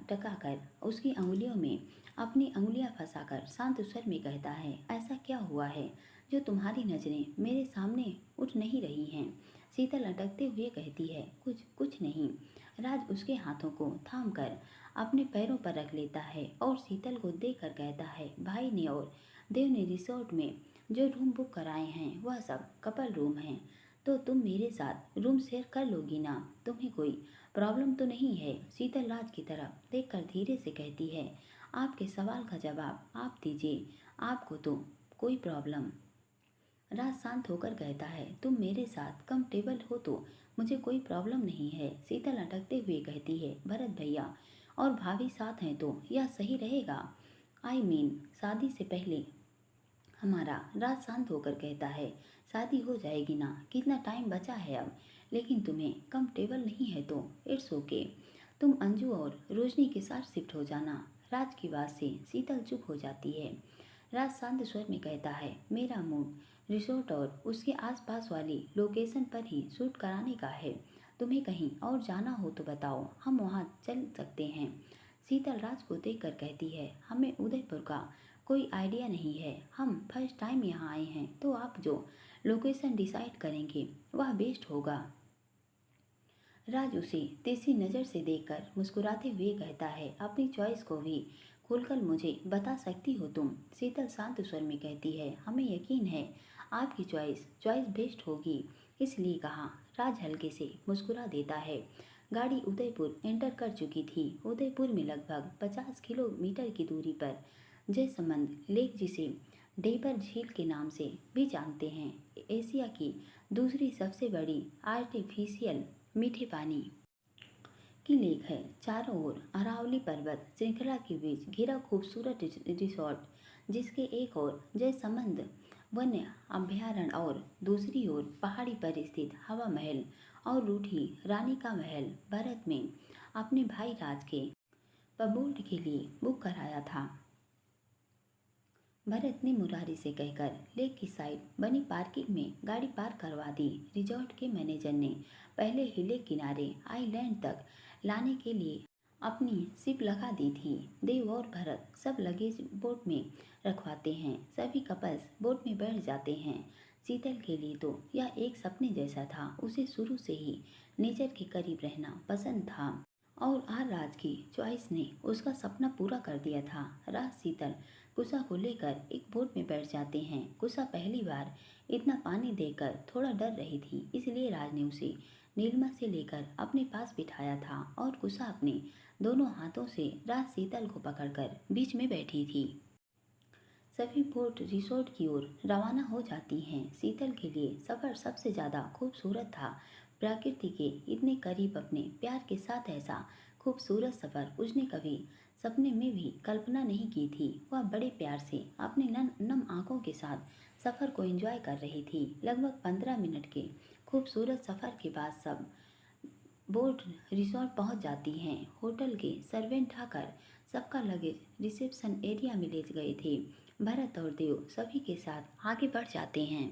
टकाकर उसकी अंगुलियों में अपनी अंगुलियां फंसाकर शांत स्वर में कहता है, ऐसा क्या हुआ है जो तुम्हारी नज़रें मेरे सामने उठ नहीं रही हैं? शीतल अटकते हुए कहती है, कुछ कुछ नहीं। राज उसके हाथों को थाम कर अपने पैरों पर रख लेता है और शीतल को देखकर कहता है, भाई ने और देव ने रिसोर्ट में जो रूम बुक कराए हैं वह सब कपल रूम हैं, तो तुम मेरे साथ रूम शेयर कर लोगी ना? तुम्हें कोई प्रॉब्लम तो नहीं है? शीतल राज की तरफ देखकर धीरे से कहती है, आपके सवाल का जवाब आप दीजिए, आपको तो कोई प्रॉब्लम। राज शांत होकर कहता है, तुम मेरे साथ कंफर्टेबल हो तो मुझे कोई प्रॉब्लम नहीं है। शीतल अटकते हुए कहती है, भरत भैया और भाभी साथ हैं तो यह सही रहेगा। आई मीन शादी से पहले हमारा। राज शांत होकर कहता है, शादी हो जाएगी ना, कितना टाइम बचा है अब। लेकिन तुम्हें कंफर्टेबल नहीं है तो इट्स ओके, तुम अंजू और रोशनी के साथ शिफ्ट हो जाना। राज की बात से शीतल चुप हो जाती है। राज शांत स्वर में कहता है, मेरा मूड रिसोर्ट और उसके आसपास वाली लोकेशन पर ही शूट कराने का है। तुम्हें कहीं और जाना हो तो बताओ, हम वहाँ चल सकते हैं। शीतल राज को देखकर कहती है, हमें उदयपुर का कोई आइडिया नहीं है, हम फर्स्ट टाइम यहाँ आए हैं, तो आप जो लोकेशन डिसाइड करेंगे वह बेस्ट होगा। राज उसे तिरछी नज़र से देखकर मुस्कुराते हुए कहता है, अपनी चॉइस को भी खुलकर मुझे बता सकती हो तुम? शीतल शांत स्वर में कहती है, हमें यकीन है आपकी चॉइस बेस्ट होगी, इसलिए कहा। राज हल्के से मुस्कुरा देता है। गाड़ी उदयपुर एंटर कर चुकी थी। उदयपुर में लगभग 50 किलोमीटर की दूरी पर जयसमंद लेक, जिसे डेबर झील के नाम से भी जानते हैं, एशिया की दूसरी सबसे बड़ी आर्टिफिशियल मीठे पानी की लेक है। चारों ओर अरावली पर्वत श्रृंखला के बीच घिरा खूबसूरत रिसोर्ट, जिसके एक ओर जयसमंद वन्य अभयारण्य और दूसरी ओर पहाड़ी पर स्थित हवा महल और रूठी रानी का महल। भरत में अपने भाई राज के पबोर्ड के लिए बुक कराया था। भरत ने मुरारी से कहकर लेक की साइड बनी पार्किंग में गाड़ी पार्क करवा दी। रिजॉर्ट के मैनेजर ने पहले ही लेक किनारे आइलैंड तक लाने के लिए अपनी शिप लगा दी थी। देव और भरत सब लगेज बोट में रखवाते हैं। सभी कपल्स बोट में बैठ जाते हैं। शीतल के लिए तो यह एक सपने जैसा था। उसे शुरू से ही नेचर के करीब रहना पसंद था और आज राज की चॉइस ने उसका सपना पूरा कर दिया था। राज शीतल कुशा को लेकर एक बोट में बैठ जाते हैं। कुशा पहली बार इतना पानी देखकर थोड़ा डर रही थी, इसलिए राज ने उसे नीलिमा से लेकर अपने पास बिठाया था और कुशा अपने दोनों हाथों से राज शीतल को पकड़कर बीच में बैठी थी। सभी बोट रिसोर्ट की ओर रवाना हो जाती हैं। शीतल के लिए सफ़र सबसे ज़्यादा खूबसूरत था। प्रकृति के इतने करीब अपने प्यार के साथ ऐसा खूबसूरत सफ़र उसने कभी सपने में भी कल्पना नहीं की थी। वह बड़े प्यार से अपने नम आंखों के साथ सफ़र को एंजॉय कर रही थी। लगभग 15 मिनट के खूबसूरत सफ़र के बाद सब बोट रिसोर्ट पहुंच जाती हैं। होटल के सर्वेंट आकर सबका लगेज रिसेप्शन एरिया में ले गए थे। भरत और देव सभी के साथ आगे बढ़ जाते हैं।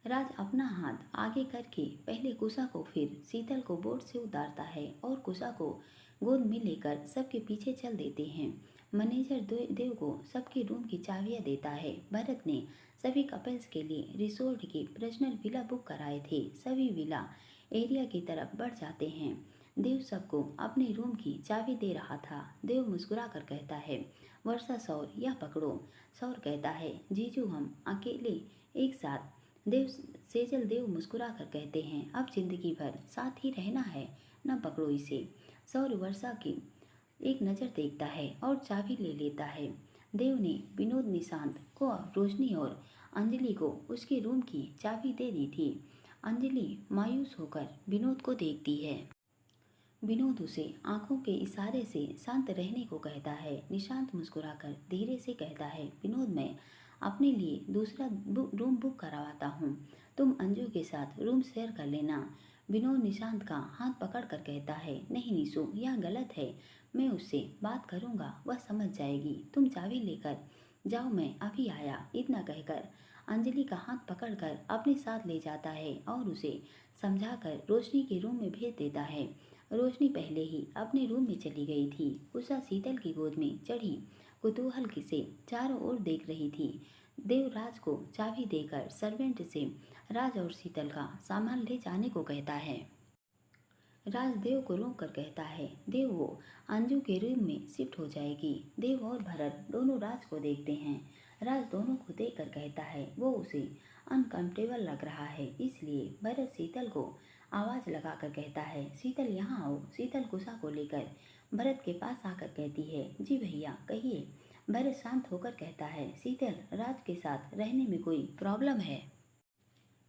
राज अपना हाथ आगे करके पहले कुशा को फिर शीतल को बोट से उतारता है और कुशा को गोद में लेकर सबके पीछे चल देते हैं। मैनेजर देव को सबके रूम की चाबियां देता है। भरत ने सभी कपल्स के लिए रिसोर्ट की पर्सनल विला बुक कराए थे। सभी विला एरिया की तरफ बढ़ जाते हैं। देव सबको अपने रूम की चाबी दे रहा था। देव मुस्कुरा कर कहता है, वर्षा सौर यह पकड़ो। सौर कहता है, जीजू हम अकेले एक साथ। सेजल देव मुस्कुरा कर कहते हैं, अब जिंदगी भर साथ ही रहना है, न पकड़ो इसे। सौर वर्षा की एक नज़र देखता है और चाबी ले लेता है। देव ने विनोद निशांत को रोशनी और अंजलि को उसके रूम की चाबी दे दी थी। अंजलि मायूस होकर विनोद को देखती है। विनोद उसे आंखों के इशारे से शांत रहने को कहता है। निशांत मुस्कुराकर धीरे से कहता है, विनोद मैं अपने लिए दूसरा रूम बुक करवाता हूँ, तुम अंजू के साथ रूम शेयर कर लेना। विनोद निशांत का हाथ पकड़कर कहता है, नहीं निशु, यह गलत है, मैं उससे बात करूँगा, वह समझ जाएगी, तुम चाबी लेकर जाओ, मैं अभी आया। इतना कहकर अंजलि का हाथ पकड़कर अपने साथ ले जाता है और उसे समझाकर रोशनी के रूम में भेज देता है। रोशनी पहले ही अपने रूम में चली गई थी। उषा शीतल की गोद में चढ़ी कुतूहल से चारों ओर देख रही थी। देव राज को चाबी देकर सर्वेंट से राज और शीतल का सामान ले जाने को कहता है। राज देव को रोक कर कहता है, देव वो अंजू के रूम में शिफ्ट हो जाएगी। देव और भरत दोनों राज को देखते हैं। राज दोनों को देखकर कहता है, वो उसे अनकंफर्टेबल लग रहा है, इसलिए भरत शीतल को आवाज़ लगाकर कहता है, शीतल यहाँ आओ। शीतल कुशा को लेकर भरत के पास आकर कहती है, जी भैया कहिए। भरत शांत होकर कहता है, शीतल राज के साथ रहने में कोई प्रॉब्लम है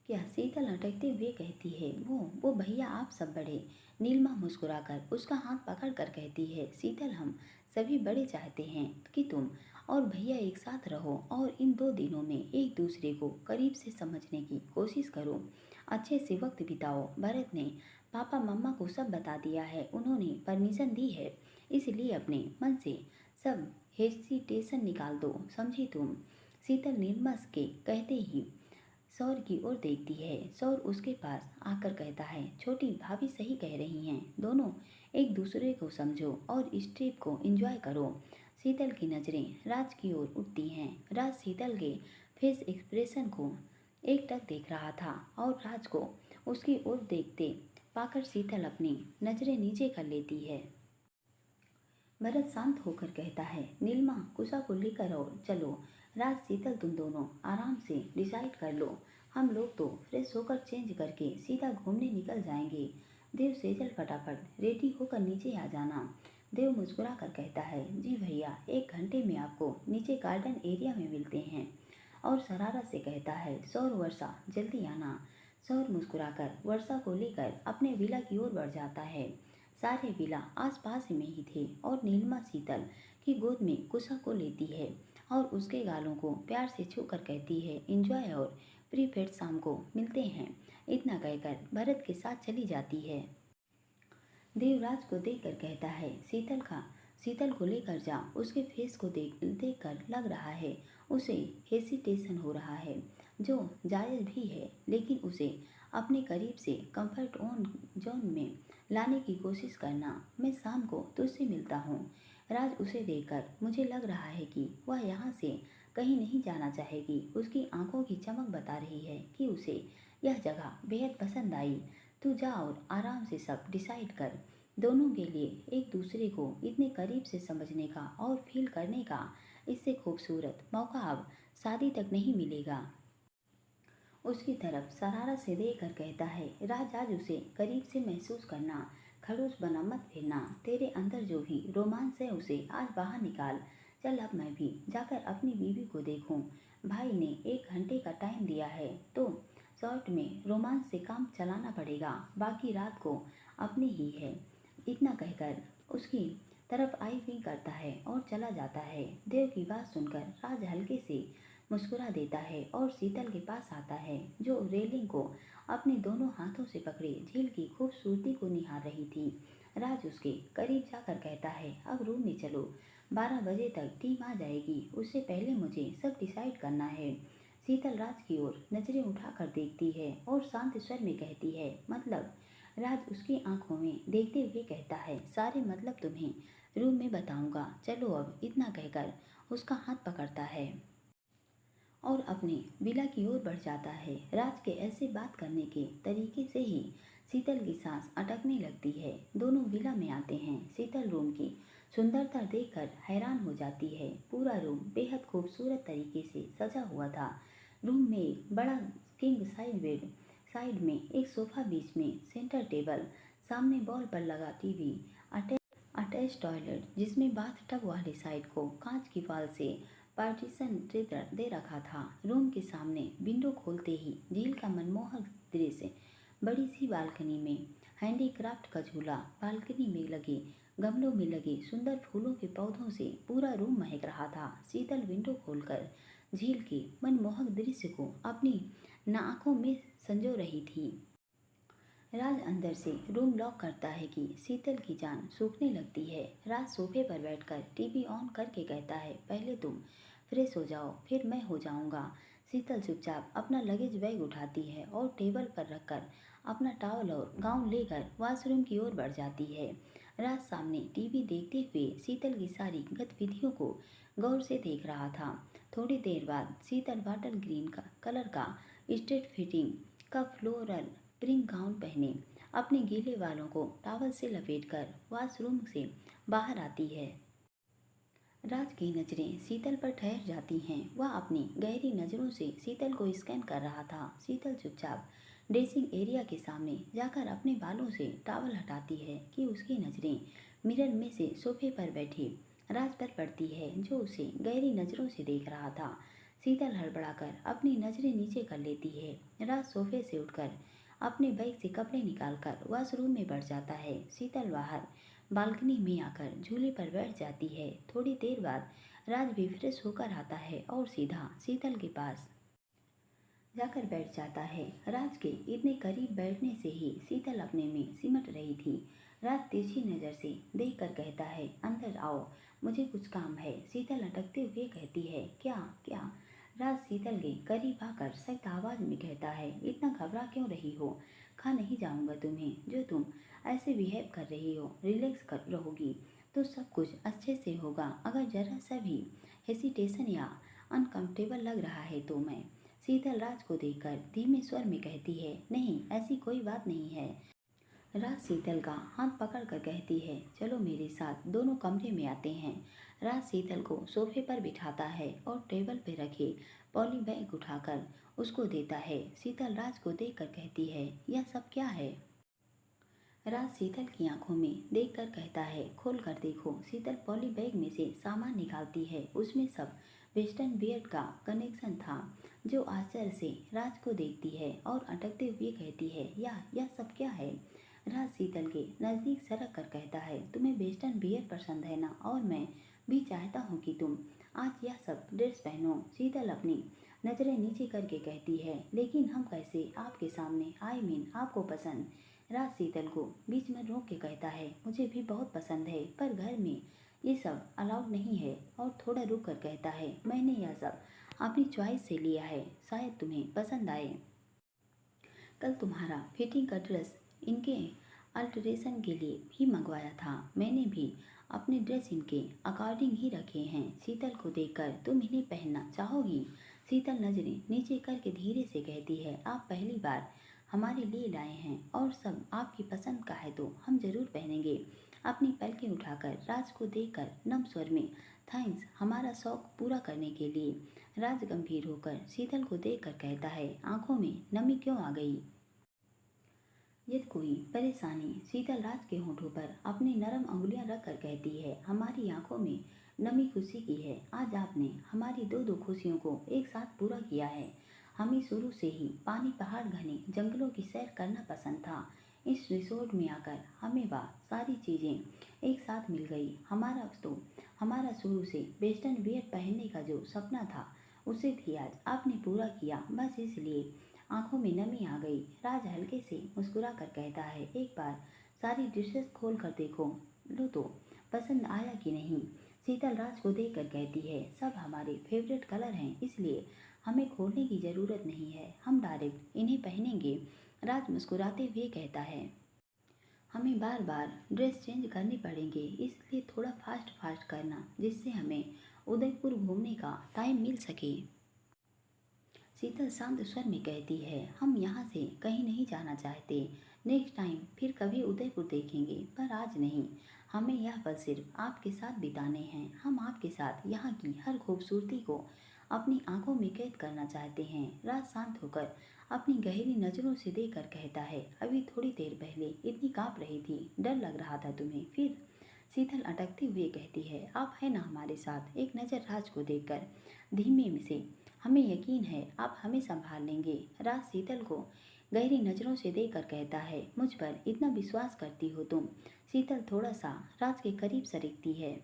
क्या? शीतल अटकते हुए कहती है, वो भैया आप सब बड़े। नीलिमा मुस्कुराकर उसका हाथ पकड़कर कहती है, शीतल हम सभी बड़े चाहते हैं कि तुम और भैया एक साथ रहो और इन 2 दिनों में एक दूसरे को करीब से समझने की कोशिश करो, अच्छे से वक्त बिताओ। भरत ने पापा मम्मा को सब बता दिया है, उन्होंने परमिशन दी है, इसलिए अपने मन से सब हेसिटेशन निकाल दो, समझी तुम? शीतल नीलिमा के कहते ही सौर की ओर देखती है। सौर उसके पास आकर कहता है, छोटी भाभी सही कह रही हैं, दोनों एक दूसरे को समझो और इस ट्रिप को एंजॉय करो। शीतल की नज़रें राज की ओर उठती हैं। राज शीतल के फेस एक्सप्रेशन को एकटक देख रहा था और राज को उसकी ओर देखते पाकर शीतल अपनी नज़रें नीचे कर लेती है। भरत शांत होकर कहता है, नीलिमा कुशा को लेकर और चलो। राज शीतल तुम दोनों आराम से डिसाइड कर लो, हम लोग तो फ्रेश होकर चेंज करके सीधा घूमने निकल जाएंगे। देव सेजल फटाफट रेडी होकर नीचे आ जाना। देव मुस्कुरा कर कहता है, जी भैया 1 घंटे में आपको नीचे गार्डन एरिया में मिलते हैं। और शरारत से कहता है, सौर वर्षा जल्दी आना। सौर मुस्कुराकर वर्षा को लेकर अपने विला की ओर बढ़ जाता है। सारे विला आसपास में ही थे और नीलिमा शीतल की गोद में कुशा को लेती है और उसके गालों को प्यार से छूकर कहती है, एंजॉय और प्रीपेड शाम को मिलते हैं। इतना कहकर भरत के साथ चली जाती है। देवराज को देखकर कहता है, शीतल को लेकर जा। उसके फेस को देख कर लग रहा है उसे हेसिटेशन हो रहा है, जो जायज़ भी है, लेकिन उसे अपने करीब से कंफर्ट जोन में लाने की कोशिश करना। मैं शाम को तुझसे मिलता हूँ। राज उसे देखकर मुझे लग रहा है कि वह यहाँ से कहीं नहीं जाना चाहेगी। उसकी आंखों की चमक बता रही है कि उसे यह जगह बेहद पसंद आई। तू जा और आराम से सब डिसाइड कर। दोनों के लिए एक दूसरे को इतने करीब से समझने का और फील करने का इससे खूबसूरत मौका अब शादी तक नहीं मिलेगा। उसकी तरफ शरारत से देखकर कहता है, राज आज उसे करीब से महसूस करना, खड़ूस बना मत फिरना, तेरे अंदर जो भी रोमांस है उसे आज बाहर निकाल। चल अब मैं भी जाकर अपनी बीवी को देखूं। भाई ने 1 घंटे का टाइम दिया है तो शॉर्ट में रोमांस से काम चलाना पड़ेगा, बाकी रात को अपनी ही है। इतना कहकर उसकी तरफ आई विंक करता है और चला जाता है। देव की बात सुनकर राज हल्के से मुस्कुरा देता है और शीतल के पास आता है, जो रेलिंग को अपने दोनों हाथों से पकड़े झील की खूबसूरती को निहार रही थी। राज उसके करीब जाकर कहता है, अब रूम में चलो, 12 बजे तक टीम आ जाएगी, उससे पहले मुझे सब डिसाइड करना है। शीतल राज की ओर नजरें उठाकर देखती है और शांत स्वर में कहती है, मतलब? राज उसकी आंखों में देखते हुए कहता है, सारे मतलब तुम्हें रूम में बताऊंगा, चलो अब। इतना कहकर उसका हाथ पकड़ता है और अपने विला की ओर बढ़ जाता है। राज के ऐसे बात करने के तरीके से ही शीतल की सांस अटकने लगती है। दोनों विला में आते हैं। शीतल रूम की सुंदरता देखकर हैरान हो जाती है। पूरा रूम बेहद खूबसूरत तरीके से सजा हुआ था। रूम में एक बड़ा किंग साइज बेड, साइड में एक सोफा, बीच में सेंटर टेबल, सामने वॉल पर लगा टीवी, अटैच टॉयलेट जिसमें बाथ टब वाले साइड को कांच की वॉल से पार्टीशन दे रखा था। रूम के सामने विंडो खोलते ही झील का मनमोहक दृश्य, बड़ी सी बालकनी में हैंडीक्राफ्ट का झूला, बालकनी में लगे गमलों में लगे सुंदर फूलों के पौधों से पूरा रूम महक रहा था। शीतल विंडो खोलकर झील के मनमोहक दृश्य को अपनी आंखों में संजो रही थी। राज अंदर से रूम लॉक करता है कि शीतल की जान सूखने लगती है। राज सोफे पर बैठकर टीवी ऑन करके कहता है, पहले तुम फ्रेश हो जाओ, फिर मैं हो जाऊंगा। शीतल चुपचाप अपना लगेज बैग उठाती है और टेबल पर रखकर अपना टॉवल और गाउन लेकर वॉशरूम की ओर बढ़ जाती है। राज सामने टीवी देखते हुए शीतल की सारी गतिविधियों को गौर से देख रहा था। थोड़ी देर बाद शीतल बॉटल ग्रीन का कलर का स्ट्रेट फिटिंग का फ्लोरल प्रिंट गाउन पहने अपने गीले बालों को टॉवल से लपेटकर वॉशरूम से बाहर आती है। राज की नज़रें शीतल पर ठहर जाती हैं। वह अपनी गहरी नज़रों से शीतल को स्कैन कर रहा था। शीतल चुपचाप ड्रेसिंग एरिया के सामने जाकर अपने बालों से टॉवल हटाती है कि उसकी नज़रें मिरर में से सोफे पर बैठे राज पर पड़ती है, जो उसे गहरी नज़रों से देख रहा था। शीतल हड़बड़ाकर अपनी नज़रें नीचे कर लेती है। राज सोफे से उठकर अपने बैग से कपड़े निकालकर वॉशरूम में बढ़ जाता है। शीतल बाहर बालकनी में आकर झूले पर बैठ जाती है। थोड़ी देर बाद राज भी फ्रेश होकर आता है और सीधा शीतल के पास जाकर बैठ जाता है। राज के इतने करीब बैठने से ही शीतल अपने में सिमट रही थी। राज तिरछी नज़र से देखकर कहता है, अंदर आओ, मुझे कुछ काम है। शीतल अटकते हुए कहती है, क्या क्या? राज शीतल के करीब आकर सख्त आवाज में कहता है, इतना घबरा क्यों रही हो? खा नहीं जाऊंगा तुम्हें। जो तुम ऐसे बिहेव कर रही हो, रिलैक्स कर रहोगी तो सब कुछ अच्छे से होगा। अगर जरा सा भी हेसिटेशन या अनकंफर्टेबल लग रहा है तो मैं। शीतल राज को देखकर धीमे स्वर में कहती है, नहीं, ऐसी कोई बात नहीं है। राज शीतल का हाथ पकड़कर कहती है, चलो मेरे साथ, दोनों कमरे में आते हैं। राज शीतल को सोफे पर बिठाता है और टेबल पर रखे पॉली बैग उठाकर उसको देता है। शीतल राज को देखकर कहती है, यह सब क्या है? राज शीतल की आंखों में देखकर कहता है, खोल कर देखो। शीतल पॉली बैग में से सामान निकालती है। उसमें सब वेस्टर्न वियर का कनेक्शन था। जो आश्चर्य से राज को देखती है और अटकते हुए कहती है, यह सब क्या है? राज शीतल के नज़दीक सरक कर कहता है, तुम्हें वेस्टर्न वियर पसंद है ना, और मैं भी चाहता हूँ कि तुम आज यह सब ड्रेस पहनो। शीतल अपनी नज़रें नीचे करके कहती है, लेकिन हम कैसे आपके सामने, आपको पसंद। राज शीतल को बीच में रोक के कहता है, मुझे भी बहुत पसंद है, पर घर में ये सब अलाउड नहीं है। और थोड़ा रुक कर कहता है, मैंने यह सब अपनी चॉइस से लिया है, शायद तुम्हें पसंद आए। कल तुम्हारा फिटिंग का ड्रेस इनके अल्टरेशन के लिए भी मंगवाया था। मैंने भी अपने ड्रेस इनके अकॉर्डिंग ही रखे हैं। शीतल को देखकर तुम इन्हें पहनना चाहोगी? शीतल नजरें नीचे करके धीरे से कहती है, आप पहली बार हमारे लिए लाए हैं और सब आपकी पसंद का है तो हम जरूर पहनेंगे। अपनी पलकें उठाकर राज को देखकर नम स्वर में, थैंक्स हमारा शौक पूरा करने के लिए। राज गंभीर होकर शीतल को देखकर कहता है, आंखों में नमी क्यों आ गई? यदि कोई परेशानी? शीतल राज के होठों पर अपनी नरम अंगुलियां रखकर कहती है, हमारी आंखों में नमी खुशी की है। आज आपने हमारी दो दो खुशियों को एक साथ पूरा किया है। हमें शुरू से ही पानी, पहाड़, घने जंगलों की सैर करना पसंद था। इस रिसोर्ट में आकर हमें वह सारी चीज़ें एक साथ मिल गई। हमारा शुरू से वेस्टर्न वियर पहनने का जो सपना था, उसे भी आज आपने पूरा किया। बस इसलिए आंखों में नमी आ गई। राज हल्के से मुस्कुरा कर कहता है, एक बार सारी डिशेस खोल कर देखो लो तो पसंद आया कि नहीं? शीतल राज को देखकर कहती है, सब हमारे फेवरेट कलर हैं, इसलिए हमें खोलने की ज़रूरत नहीं है, हम डायरेक्ट इन्हें पहनेंगे। राज मुस्कुराते हुए कहता है, हमें बार बार ड्रेस चेंज करने पड़ेंगे, इसलिए थोड़ा फास्ट फास्ट करना, जिससे हमें उदयपुर घूमने का टाइम मिल सके। शीतल शांत स्वर में कहती है, हम यहाँ से कहीं नहीं जाना चाहते। नेक्स्ट टाइम फिर कभी उदयपुर देखेंगे, पर आज नहीं। हमें यह पल सिर्फ आपके साथ बिताने हैं। हम आपके साथ यहाँ की हर खूबसूरती को अपनी आंखों में कैद करना चाहते हैं। राज शांत होकर अपनी गहरी नज़रों से देखकर कहता है, अभी थोड़ी देर पहले इतनी काँप रही थी, डर लग रहा था तुम्हें, फिर शीतल अटकते हुए कहती है, आप है ना हमारे साथ। एक नज़र राज को देखकर धीमे से, हमें यकीन है आप हमें संभाल लेंगे। राज शीतल को गहरी नज़रों से देखकर कहता है, मुझ पर इतना विश्वास करती हो तुम। शीतल थोड़ा सा राज के करीब सरकती है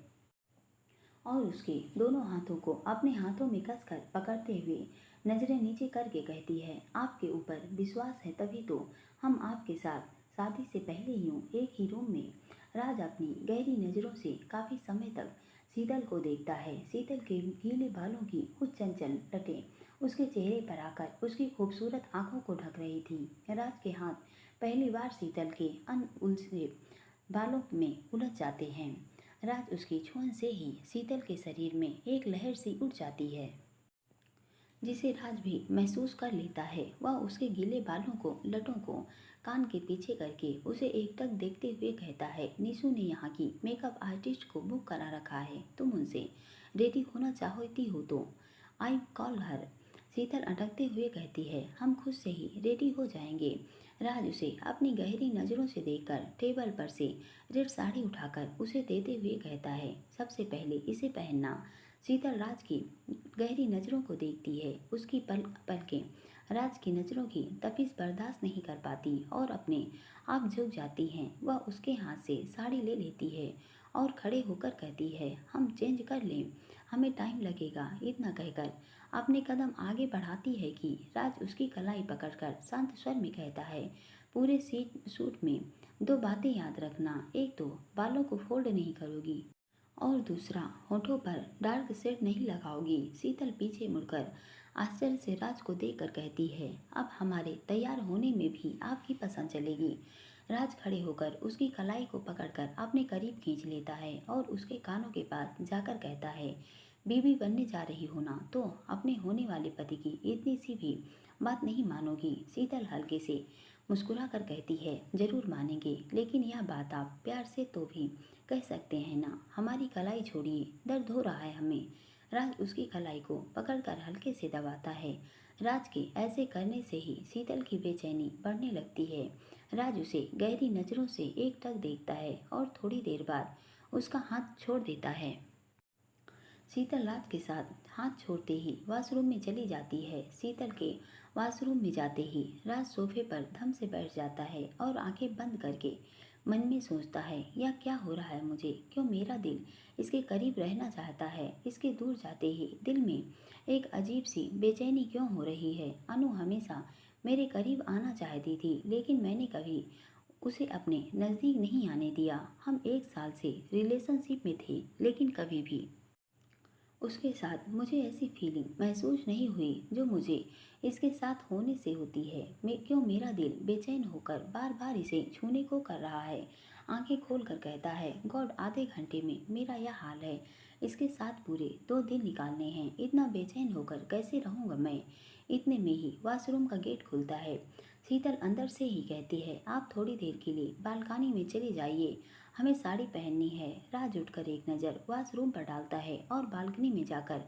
और उसके दोनों हाथों को अपने हाथों में कसकर पकड़ते हुए नजरें नीचे करके कहती है, आपके ऊपर विश्वास है तभी तो हम आपके साथ शादी से पहले यूं एक ही रूम में। राज अपनी गहरी नज़रों से काफ़ी समय तक शीतल को देखता है। शीतल के गीले बालों की कुछ चंचल लटें उसके चेहरे पर आकर उसकी खूबसूरत आंखों को ढक रही थी। राज के हाथ पहली बार शीतल के अनउलझे बालों में उलझ जाते हैं। राज उसकी छुअन से ही शीतल के शरीर में एक लहर सी उठ जाती है, जिसे राज भी महसूस कर लेता है। वह उसके गीले बालों को लटों को कान के पीछे करके उसे एकटक देखते हुए कहता है, निशु ने यहाँ की मेकअप आर्टिस्ट को बुक करा रखा है, तुम उनसे रेडी होना चाहती हो तो आई कॉल हर। शीतल अटकते हुए कहती है, हम खुद से ही रेडी हो जाएंगे। राज उसे अपनी गहरी नज़रों से देखकर टेबल पर से रेड साड़ी उठाकर उसे देते हुए कहता है, सबसे पहले इसे पहनना। शीतल राज की गहरी नज़रों को देखती है। उसकी पलकें राज की नज़रों की तपिश बर्दाश्त नहीं कर पाती और अपने आप झुक जाती हैं। वह उसके हाथ से साड़ी ले लेती है और खड़े होकर कहती है, हम चेंज कर लें, हमें टाइम लगेगा। इतना कहकर अपने कदम आगे बढ़ाती है कि राज उसकी कलाई पकड़कर शांत स्वर में कहता है, पूरे सूट में दो बातें याद रखना, एक तो बालों को फोल्ड नहीं करोगी और दूसरा होठों पर डार्क शेड नहीं लगाओगी। शीतल पीछे मुड़कर आश्चर्य से राज को देखकर कहती है, अब हमारे तैयार होने में भी आपकी पसंद चलेगी। राज खड़े होकर उसकी कलाई को पकड़कर अपने करीब खींच लेता है और उसके कानों के पास जाकर कहता है, बीवी बनने जा रही हो ना, तो अपने होने वाले पति की इतनी सी भी बात नहीं मानोगी। शीतल हल्के से मुस्कुरा कर कहती है, जरूर मानेंगे, लेकिन यह बात आप प्यार से तो भी कह सकते हैं ना। हमारी कलाई छोड़िए, दर्द हो रहा है हमें। राज उसकी कलाई को पकड़कर हल्के से दबाता है। राज के ऐसे करने से ही शीतल की बेचैनी बढ़ने लगती है। राज उसे गहरी नज़रों से एकटक देखता है और थोड़ी देर बाद उसका हाथ छोड़ देता है। शीतल राज के साथ हाथ छोड़ते ही वॉशरूम में चली जाती है। शीतल के वॉशरूम में जाते ही राज सोफे पर धम से बैठ जाता है और आंखें बंद करके मन में सोचता है, यह क्या हो रहा है मुझे, क्यों मेरा दिल इसके करीब रहना चाहता है, इसके दूर जाते ही दिल में एक अजीब सी बेचैनी क्यों हो रही है। अनु हमेशा मेरे करीब आना चाहती थी, लेकिन मैंने कभी उसे अपने नज़दीक नहीं आने दिया। हम 1 साल से रिलेशनशिप में थे, लेकिन कभी भी उसके साथ मुझे ऐसी फीलिंग महसूस नहीं हुई जो मुझे इसके साथ होने से होती है। मैं क्यों मेरा दिल बेचैन होकर बार बार इसे छूने को कर रहा है। आंखें खोलकर कहता है, गॉड, आधे घंटे में मेरा यह हाल है, इसके साथ पूरे 2 दिन निकालने हैं, इतना बेचैन होकर कैसे रहूँगा मैं। इतने में ही वॉशरूम का गेट खुलता है। शीतल अंदर से ही कहती है, आप थोड़ी देर के लिए बालकनी में चले जाइए, हमें साड़ी पहननी है। राज उठकर एक नज़र वॉशरूम पर डालता है और बालकनी में जाकर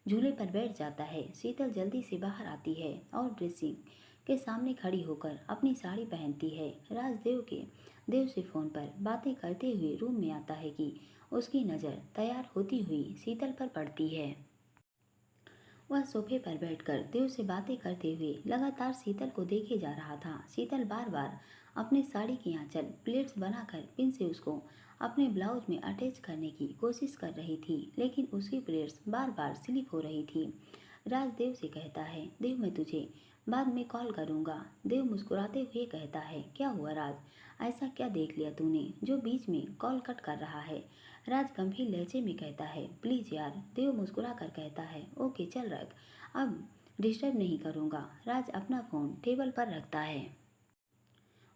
झूले पर बैठ जाता है। शीतल जल्दी से बाहर आती है और ड्रेसिंग के सामने खड़ी होकर अपनी साड़ी पहनती है। राज देव से फ़ोन पर बातें करते हुए रूम में आता है कि उसकी नज़र तैयार होती हुई शीतल पर पड़ती है। वह सोफे पर बैठकर देव से बातें करते हुए लगातार शीतल को देखे जा रहा था। शीतल बार बार अपने साड़ी की आंचल प्लेट्स बनाकर पिन से उसको अपने ब्लाउज में अटैच करने की कोशिश कर रही थी, लेकिन उसकी प्लेट्स बार बार स्लिप हो रही थी। राज देव से कहता है, देव मैं तुझे बाद में कॉल करूँगा। देव मुस्कुराते हुए कहता है, क्या हुआ राज, ऐसा क्या देख लिया तूने जो बीच में कॉल कट कर रहा है। राज गंभीर लहजे में कहता है, प्लीज़ यार। देव मुस्कुरा कर कहता है, ओके चल रख, अब डिस्टर्ब नहीं करूँगा। राज अपना फ़ोन टेबल पर रखता है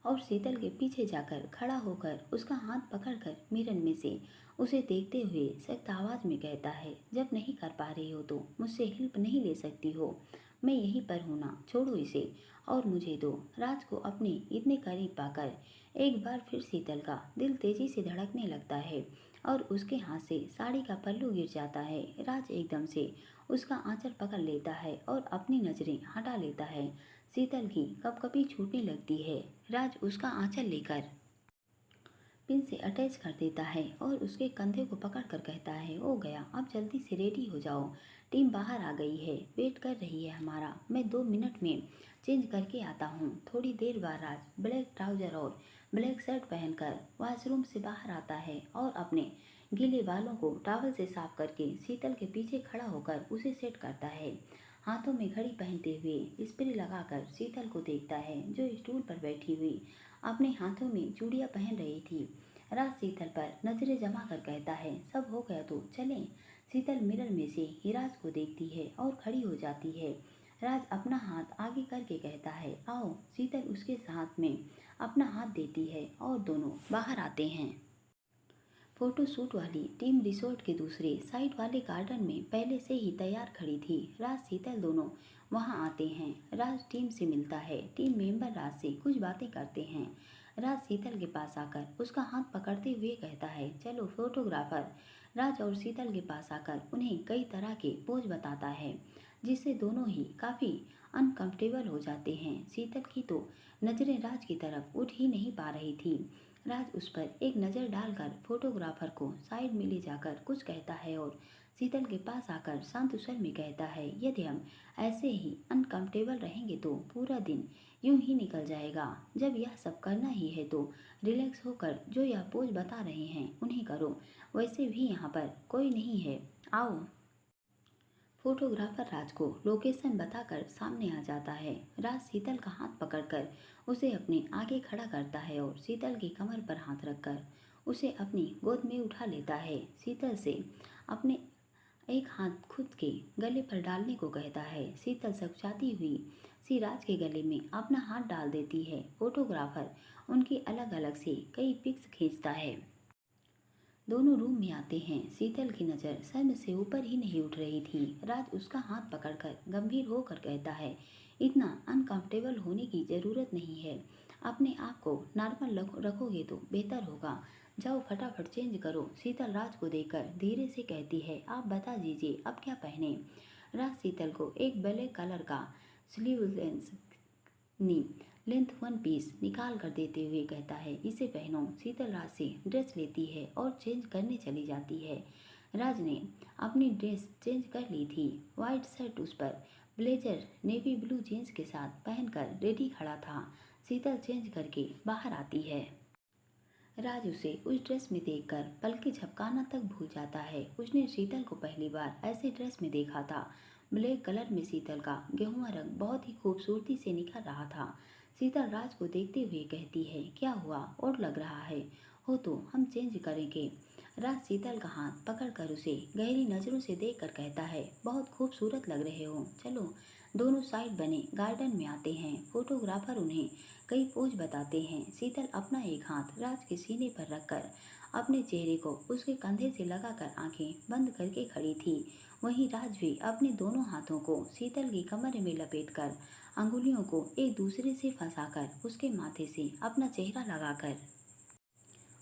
और शीतल के पीछे जाकर खड़ा होकर उसका हाथ पकड़कर मिरर में से उसे देखते हुए सख्त आवाज़ में कहता है, जब नहीं कर पा रही हो तो मुझसे हेल्प नहीं ले सकती हो, मैं यहीं पर हूँ ना, छोड़ो इसे और मुझे दो। राज को अपने इतने करीब पाकर एक बार फिर शीतल का दिल तेजी से धड़कने लगता है और उसके हाथ से साड़ी का पल्लू गिर जाता है। राज एकदम से उसका आंचल पकड़ लेता है और अपनी नज़रें हटा लेता है। शीतल की कपकपी छूटने लगती है। राज उसका आंचल लेकर पिन से अटैच कर देता है और उसके कंधे को पकड़कर कहता है, ओ गया, अब जल्दी से रेडी हो जाओ, टीम बाहर आ गई है, वेट कर रही है हमारा, मैं 2 मिनट में चेंज करके आता हूँ। थोड़ी देर बाद राज ब्लैक ट्राउजर और ब्लैक शर्ट पहनकर वॉशरूम से बाहर आता है और अपने गीले बालों को टॉवल से साफ करके शीतल के पीछे खड़ा होकर उसे सेट करता है। हाथों में घड़ी पहनते हुए स्प्रे लगाकर शीतल को देखता है, जो स्टूल पर बैठी हुई अपने हाथों में चूड़ियां पहन रही थी। राज शीतल पर नजरें जमा कर कहता है, सब हो गया तो चलें। शीतल मिरर में से हिराज को देखती है और खड़ी हो जाती है। राज अपना हाथ आगे करके कहता है, आओ। शीतल उसके हाथ में अपना हाथ देती है और दोनों बाहर आते हैं। फोटोशूट वाली टीम रिसोर्ट के दूसरे साइड वाले गार्डन में पहले से ही तैयार खड़ी थी। राज शीतल दोनों वहां आते हैं। राज टीम से मिलता है। टीम मेंबर राज से कुछ बातें करते हैं। राज शीतल के पास आकर उसका हाथ पकड़ते हुए कहता है, चलो फोटोग्राफर। राज और शीतल के पास आकर उन्हें कई तरह के पोज बताता है, जिससे दोनों ही काफ़ी अनकंफर्टेबल हो जाते हैं। शीतल की तो नज़रें राज की तरफ उठ ही नहीं पा रही थी। राज उस पर एक नज़र डालकर फोटोग्राफर को साइड में ले जाकर कुछ कहता है और शीतल के पास आकर शांत स्वर में कहता है, यदि हम ऐसे ही अनकंफर्टेबल रहेंगे तो पूरा दिन यूं ही निकल जाएगा। जब यह सब करना ही है तो रिलैक्स होकर जो यह पोज बता रहे हैं उन्हें करो। वैसे भी यहाँ पर कोई नहीं है, आओ। फोटोग्राफर राज को लोकेशन बताकर सामने आ जाता है। राज शीतल का हाथ पकड़कर उसे अपने आगे खड़ा करता है और शीतल की कमर पर हाथ रखकर उसे अपनी गोद में उठा लेता है। शीतल से अपने एक हाथ खुद के गले पर डालने को कहता है। शीतल सकचाती हुई सी राज के गले में अपना हाथ डाल देती है। फोटोग्राफर उनकी अलग अलग से कई पिक्स खींचता है। दोनों रूम में आते हैं। शीतल की नज़र शर्म से ऊपर ही नहीं उठ रही थी। राज उसका हाथ पकड़कर गंभीर होकर कहता है, इतना अनकंफर्टेबल होने की ज़रूरत नहीं है। अपने आप को नॉर्मल रखोगे तो बेहतर होगा। जाओ फटाफट चेंज करो। शीतल राज को देखकर धीरे से कहती है, आप बता दीजिए अब क्या पहने। राज शीतल को एक ब्लैक कलर का sleeveless knee length one piece निकाल कर देते हुए कहता है, इसे पहनो। शीतल राज से ड्रेस लेती है और चेंज करने चली जाती है। राज ने अपनी ड्रेस चेंज कर ली थी। वाइट शर्ट उस पर ब्लेजर नेवी ब्लू जीन्स के साथ पहनकर रेडी खड़ा था। शीतल चेंज करके बाहर आती है। राज उसे उस ड्रेस में देखकर पलकें झपकाना तक भूल जाता है। उसने शीतल को पहली बार ऐसे ड्रेस में देखा था। ब्लैक कलर में शीतल का गेहुआ रंग बहुत ही खूबसूरती से निखर रहा था। शीतल राज को देखते हुए कहती है, क्या हुआ, और लग रहा है हो तो हम चेंज करेंगे। राज शीतल का हाथ पकड़कर उसे गहरी नज़रों से देखकर कहता है, बहुत खूबसूरत लग रहे हो, चलो। दोनों साइड बने गार्डन में आते हैं। फोटोग्राफर उन्हें कई पोज बताते हैं। शीतल अपना एक हाथ राज के सीने पर रखकर अपने चेहरे को उसके कंधे से लगाकर आंखें बंद करके खड़ी थी। वहीं राज भी अपने दोनों हाथों को शीतल की कमर में लपेटकर अंगुलियों को एक दूसरे से फंसाकर उसके माथे से अपना चेहरा लगाकर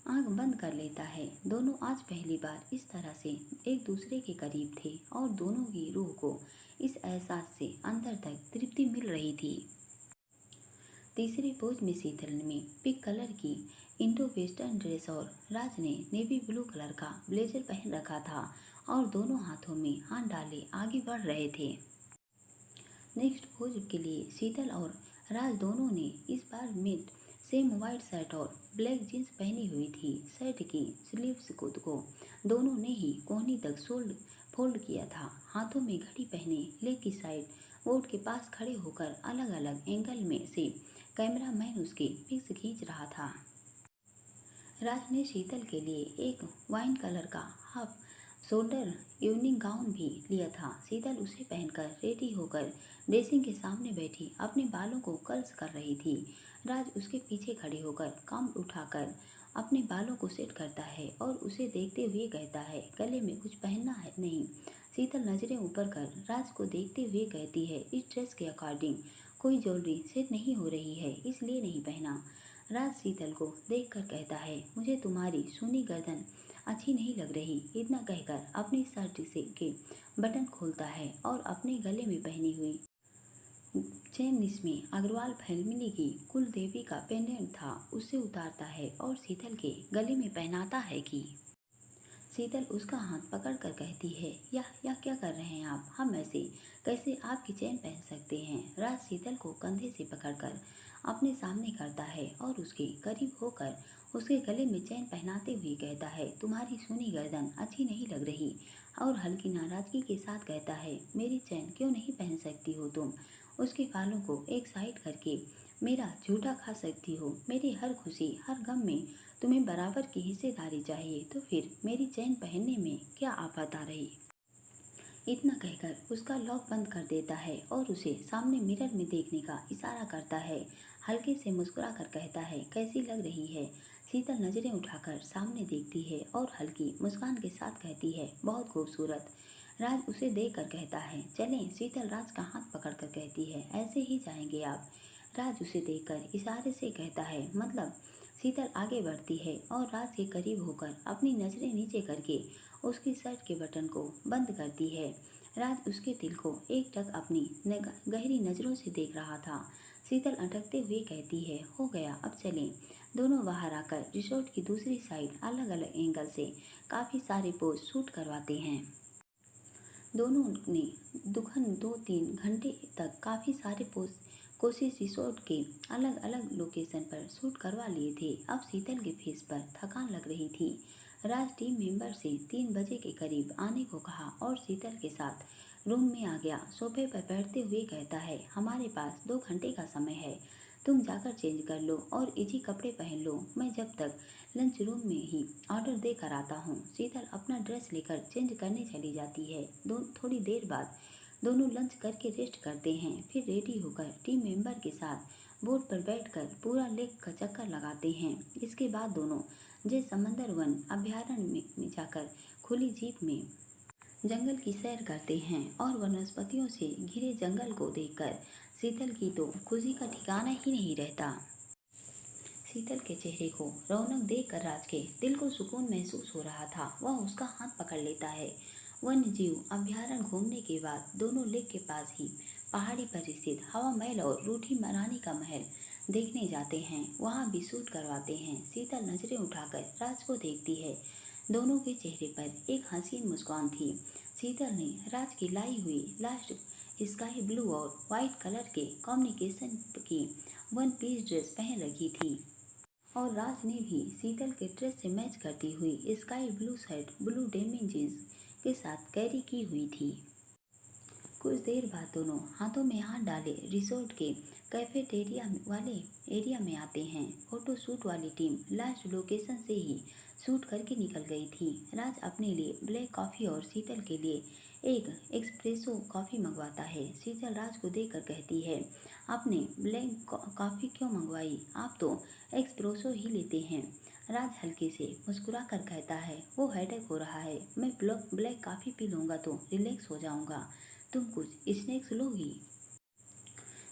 आंख बंद कर लेता है। दोनों आज पहली बार इस तरह से एक दूसरे के करीब थे और दोनों की रूह को इस एहसास से अंदर तक तृप्ति मिल रही थी। तीसरे पोज में शीतल में पिंक कलर की इंडो वेस्टर्न ड्रेस और राज ने नेवी ब्लू कलर का ब्लेजर पहन रखा था और दोनों हाथों में हाथ डाले आगे बढ़ रहे थे। नेक्स्ट पोज के लिए शीतल और राज दोनों ने इस बार में सेम वाइट शर्ट और ब्लैक जीन्स पहनी हुई थी। शर्ट की स्लीव्स को दोनों ने ही कोहनी तक फोल्ड किया था। हाथों में घड़ी पहने लेग की साइड बोर्ड के पास खड़े होकर अलग अलग एंगल में से कैमरामैन उसके पिक्स खींच रहा था। राज ने शीतल के लिए एक वाइन कलर का हाफ शोल्डर इवनिंग गाउन भी लिया था। शीतल उसे पहनकर रेडी होकर ड्रेसिंग के सामने बैठी अपने बालों को कर्ल्स कर रही थी। राज उसके पीछे खड़े होकर कम उठाकर अपने बालों को सेट करता है और उसे देखते हुए कहता है, गले में कुछ पहनना है नहीं। शीतल नज़रें ऊपर कर राज को देखते हुए कहती है, इस ड्रेस के अकॉर्डिंग कोई ज्वेलरी सेट नहीं हो रही है, इसलिए नहीं पहना। राज शीतल को देखकर कहता है, मुझे तुम्हारी सूनी गर्दन अच्छी नहीं लग रही। इतना कहकर अपनी शर्ट से के बटन खोलता है और अपने गले में पहनी हुई चैन इसमें अग्रवाल फैमिली की कुल देवी का पेंडेंट था, उससे उतारता है और शीतल के गले में पहनाता है कि शीतल उसका हाथ पकड़कर कहती है, यह क्या कर रहे हैं आप? हम ऐसे कैसे आपकी चैन पहन सकते हैं? राज शीतल को कंधे से पकड़कर अपने सामने करता है और उसके करीब होकर उसके गले में चैन पहनाते हुए कहता है, तुम्हारी सूनी गर्दन अच्छी नहीं लग रही। और हल्की नाराजगी के साथ कहता है, मेरी चैन क्यों नहीं पहन सकती हो तुम? उसके बालों को एक साइड करके मेरा झूठा खा सकती हो। मेरी हर खुशी हर गम में तुम्हें बराबर की हिस्सेदारी चाहिए, तो फिर मेरी चैन पहनने में क्या आफत आ रही? इतना कहकर उसका लॉक बंद कर देता है और उसे सामने मिरर में देखने का इशारा करता है। हल्के से मुस्कुरा कर कहता है, कैसी लग रही है? शीतल नजरें उठाकर सामने देखती है और हल्की मुस्कान के साथ कहती है, बहुत खूबसूरत। राज उसे देख कर कहता है, चलें। शीतल राज का हाथ पकड़कर कहती है, ऐसे ही जाएंगे आप? राज उसे देखकर इशारे से कहता है, मतलब? शीतल आगे बढ़ती है और राज के करीब होकर अपनी नजरें नीचे करके उसकी शर्ट के बटन को बंद करती है। राज उसके दिल को एकटक अपनी गहरी नज़रों से देख रहा था। शीतल अटकते हुए कहती है, हो गया, अब चलें। दोनों बाहर आकर रिसोर्ट की दूसरी साइड अलग अलग एंगल से काफ़ी सारे पोज शूट करवाते हैं। दोनों ने दुखन 2-3 घंटे तक काफ़ी सारे कोशिश रिसोर्ट के अलग अलग लोकेशन पर शूट करवा लिए थे। अब शीतल के फेस पर थकान लग रही थी। राज टीम मेंबर से 3 बजे के करीब आने को कहा और शीतल के साथ रूम में आ गया। सोफे पर बैठते हुए कहता है, हमारे पास 2 घंटे का समय है, तुम जाकर चेंज कर लो और इजी कपड़े पहन लो। मैं जब तक लंच रूम में ही ऑर्डर दे कर आता हूँ। शीतल अपना ड्रेस लेकर चेंज करने चली जाती है। थोड़ी देर बाद दोनों लंच करके रेस्ट करते हैं, फिर रेडी होकर टीम मेंबर के साथ बोट पर बैठकर पूरा लेक का चक्कर लगाते हैं। इसके बाद दोनों जे समंदर वन अभ्यारण्य में जाकर खुली जीप में जंगल की सैर करते हैं और वनस्पतियों से घिरे जंगल को देखकर शीतल की तो खुशी का ठिकाना ही नहीं रहता। शीतल के चेहरे को रौनक देखकर राज के दिल को सुकून महसूस हो रहा था। वह उसका हाथ पकड़ लेता है। वन्य जीव अभ्यारण्य घूमने के बाद दोनों लेक के पास ही पहाड़ी पर स्थित हवा महल और रूठी रानी का महल देखने जाते हैं। वहाँ भी शूट करवाते हैं। शीतल नजरें उठाकर राज को देखती है। दोनों के चेहरे पर एक हसीन मुस्कान थी। शीतल ने राज की लाई हुई लास्ट स्काई ब्लू और वाइट कलर के कॉम्बिनेशन की वन पीस ड्रेस पहन रखी थी और राज ने भी शीतल के ड्रेस से मैच करती हुई sky blue shirt blue denim jeans के साथ कैरी की हुई थी। कुछ देर बाद दोनों हाथों में हाथ डाले रिसोर्ट के कैफेटेरिया वाले एरिया में आते हैं। फोटोशूट वाली टीम लास्ट लोकेशन से ही शूट करके निकल गई थी। राज अपने लिए ब्लैक कॉफ़ी और शीतल के लिए एक एक्सप्रेसो कॉफ़ी मंगवाता है। शीतल राज को देखकर कहती है, आपने ब्लैक कॉफ़ी क्यों मंगवाई? आप तो एक्सप्रेसो ही लेते हैं। राज हल्के से मुस्कुरा कर कहता है, वो हेडेक हो रहा है, मैं ब्लैक कॉफ़ी पी लूँगा तो रिलैक्स हो जाऊँगा। तुम कुछ स्नैक्स लोगी?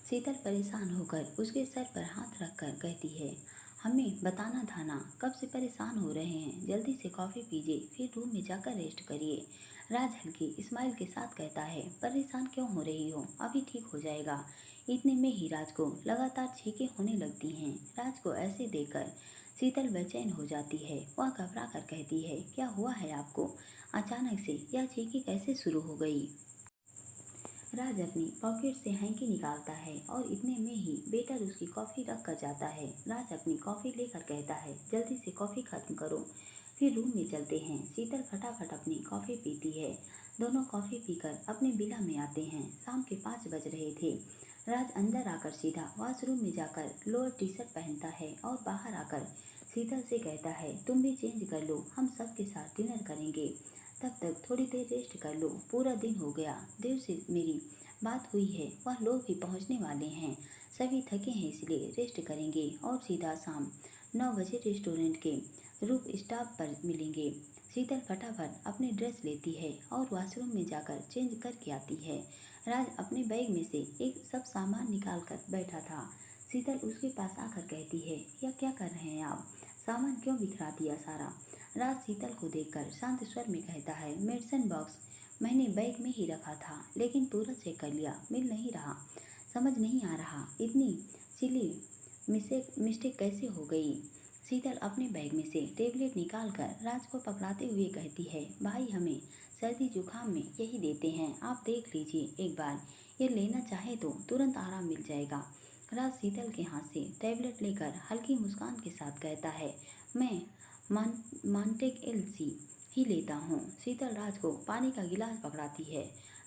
शीतल परेशान होकर उसके सर पर हाथ रखकर कहती है, हमें बताना था ना, कब से परेशान हो रहे हैं, जल्दी से कॉफ़ी पीजिए फिर रूम में जाकर रेस्ट करिए। राज हल्की स्माइल के साथ कहता है, परेशान क्यों हो रही हो, अभी ठीक हो जाएगा। इतने में ही राज को लगातार छींकें होने लगती हैं। राज को ऐसे देखकर शीतल बेचैन हो जाती है। वह घबरा कर कहती है, क्या हुआ है आपको? अचानक से यह छींकें कैसे शुरू हो गई? राज अपनी पॉकेट से हैंकी निकालता है और इतने में ही वेटर उसकी कॉफ़ी रख कर जाता है। राज अपनी कॉफ़ी लेकर कहता है, जल्दी से कॉफ़ी खत्म करो फिर रूम में चलते हैं। शीतल फटाफट अपनी कॉफ़ी पीती है। दोनों कॉफ़ी पीकर अपने विला में आते हैं। शाम के 5 बज रहे थे। राज अंदर आकर सीधा वॉशरूम में जाकर लोअर टी शर्ट पहनता है और बाहर आकर शीतल से कहता है, तुम भी चेंज कर लो, हम सब के साथ डिनर करेंगे, तब तक थोड़ी देर रेस्ट कर लो, पूरा दिन हो गया, देव से मेरी बात हुई है, वह लोग भी पहुंचने वाले हैं, सभी थके हैं इसलिए रेस्ट करेंगे और सीधा शाम 9 बजे रेस्टोरेंट के रूफ स्टॉप पर मिलेंगे। शीतल फटाफट अपनी ड्रेस लेती है और वॉशरूम में जाकर चेंज करके आती है। राज अपने बैग में से एक सब सामान निकाल कर बैठा था। शीतल उसके पास आकर कहती है, यह क्या कर रहे हैं आप? सामान क्यों बिखरा दिया सारा? राज शीतल को देखकर शांत स्वर में कहता है, मेडिसिन बॉक्स मैंने बैग में ही रखा था, लेकिन पूरा चेक कर लिया, मिल नहीं रहा। समझ नहीं आ रहा इतनी सिली मिस्टेक कैसे हो गई। शीतल अपने बैग में से टेबलेट निकालकर राज को पकड़ाते हुए कहती है, भाई हमें सर्दी जुकाम में यही देते हैं, आप देख लीजिए एक बार, ये लेना चाहे तो तुरंत आराम मिल जाएगा। राज शीतल के हाथ से टेबलेट लेकर हल्की मुस्कान के साथ कहता है, मैं मांटेक एलसी ही लेता हूँ। शीतल राज को पानी का गिलास पकड़ाती है।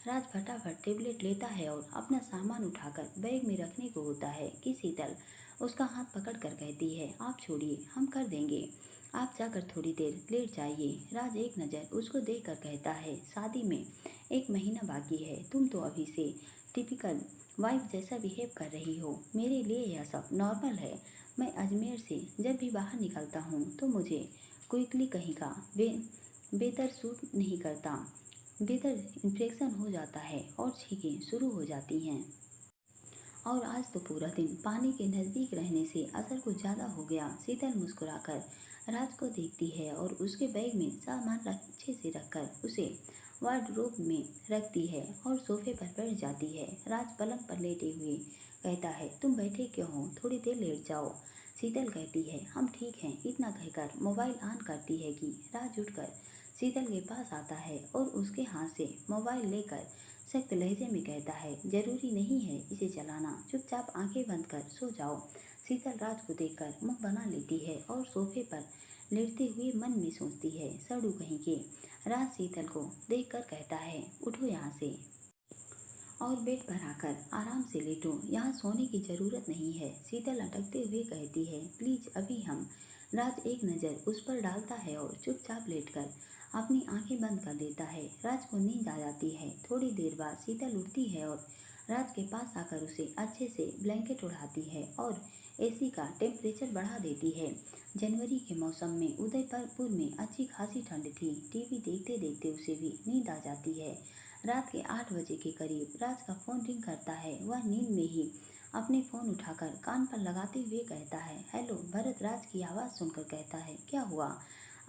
राज फटाफट टेबलेट लेता है और अपना सामान उठाकर बैग में रखने को होता है कि शीतल उसका हाथ पकड़कर कहती है, आप छोड़िए, हम कर देंगे, आप जाकर थोड़ी देर लेट जाइए। राज एक नज़र उसको देखकर कहता है, शादी में 1 महीना बाकी है, तुम तो अभी से टिपिकल वाइफ जैसा बिहेव कर रही हो, मेरे लिए यह सब नॉर्मल है। मैं अजमेर से जब भी बाहर निकलता हूँ तो मुझे क्विकली कहीं का बेहतर सूट नहीं करता, बेहतर इन्फेक्शन हो जाता है और छींकें शुरू हो जाती हैं। और आज तो पूरा दिन पानी के नज़दीक रहने से असर कुछ ज़्यादा हो गया। शीतल मुस्कुराकर राज को देखती है और उसके बैग में सामान अच्छे से रखकर उसे वार्डरोब में रखती है और सोफे पर बैठ जाती है। राज पलंग पर लेटे हुए कहता है, तुम बैठे क्यों हो, थोड़ी देर लेट जाओ। शीतल कहती है, हम ठीक हैं। इतना कहकर मोबाइल ऑन करती है कि राज उठकर शीतल के पास आता है और उसके हाथ से मोबाइल लेकर सख्त लहजे में कहता है, जरूरी नहीं है इसे चलाना, चुपचाप आंखें बंद कर सो जाओ। शीतल राज को देखकर मुंह बना लेती है और सोफे पर लेटते हुए मन में सोचती है, सड़ू कहीं के। राज शीतल को देखकर कहता है, उठो यहाँ से और बेड पर आकर आराम से लेटो, यहाँ सोने की ज़रूरत नहीं है। शीतल अटकते हुए कहती है, प्लीज़ अभी हम। राज एक नज़र उस पर डालता है और चुपचाप लेटकर अपनी आंखें बंद कर देता है। राज को नींद आ जाती है। थोड़ी देर बाद शीतल उठती है और राज के पास आकर उसे अच्छे से ब्लैंकेट उड़ाती है और एसी का टेम्परेचर बढ़ा देती है। जनवरी के मौसम में उदयपुर में अच्छी खासी ठंड थी। टीवी देखते देखते उसे भी नींद आ जाती है। रात के 8 बजे के करीब राज का फ़ोन रिंग करता है। वह नींद में ही अपने फ़ोन उठाकर कान पर लगाते हुए कहता है, हेलो। भरत राज की आवाज़ सुनकर कहता है, क्या हुआ,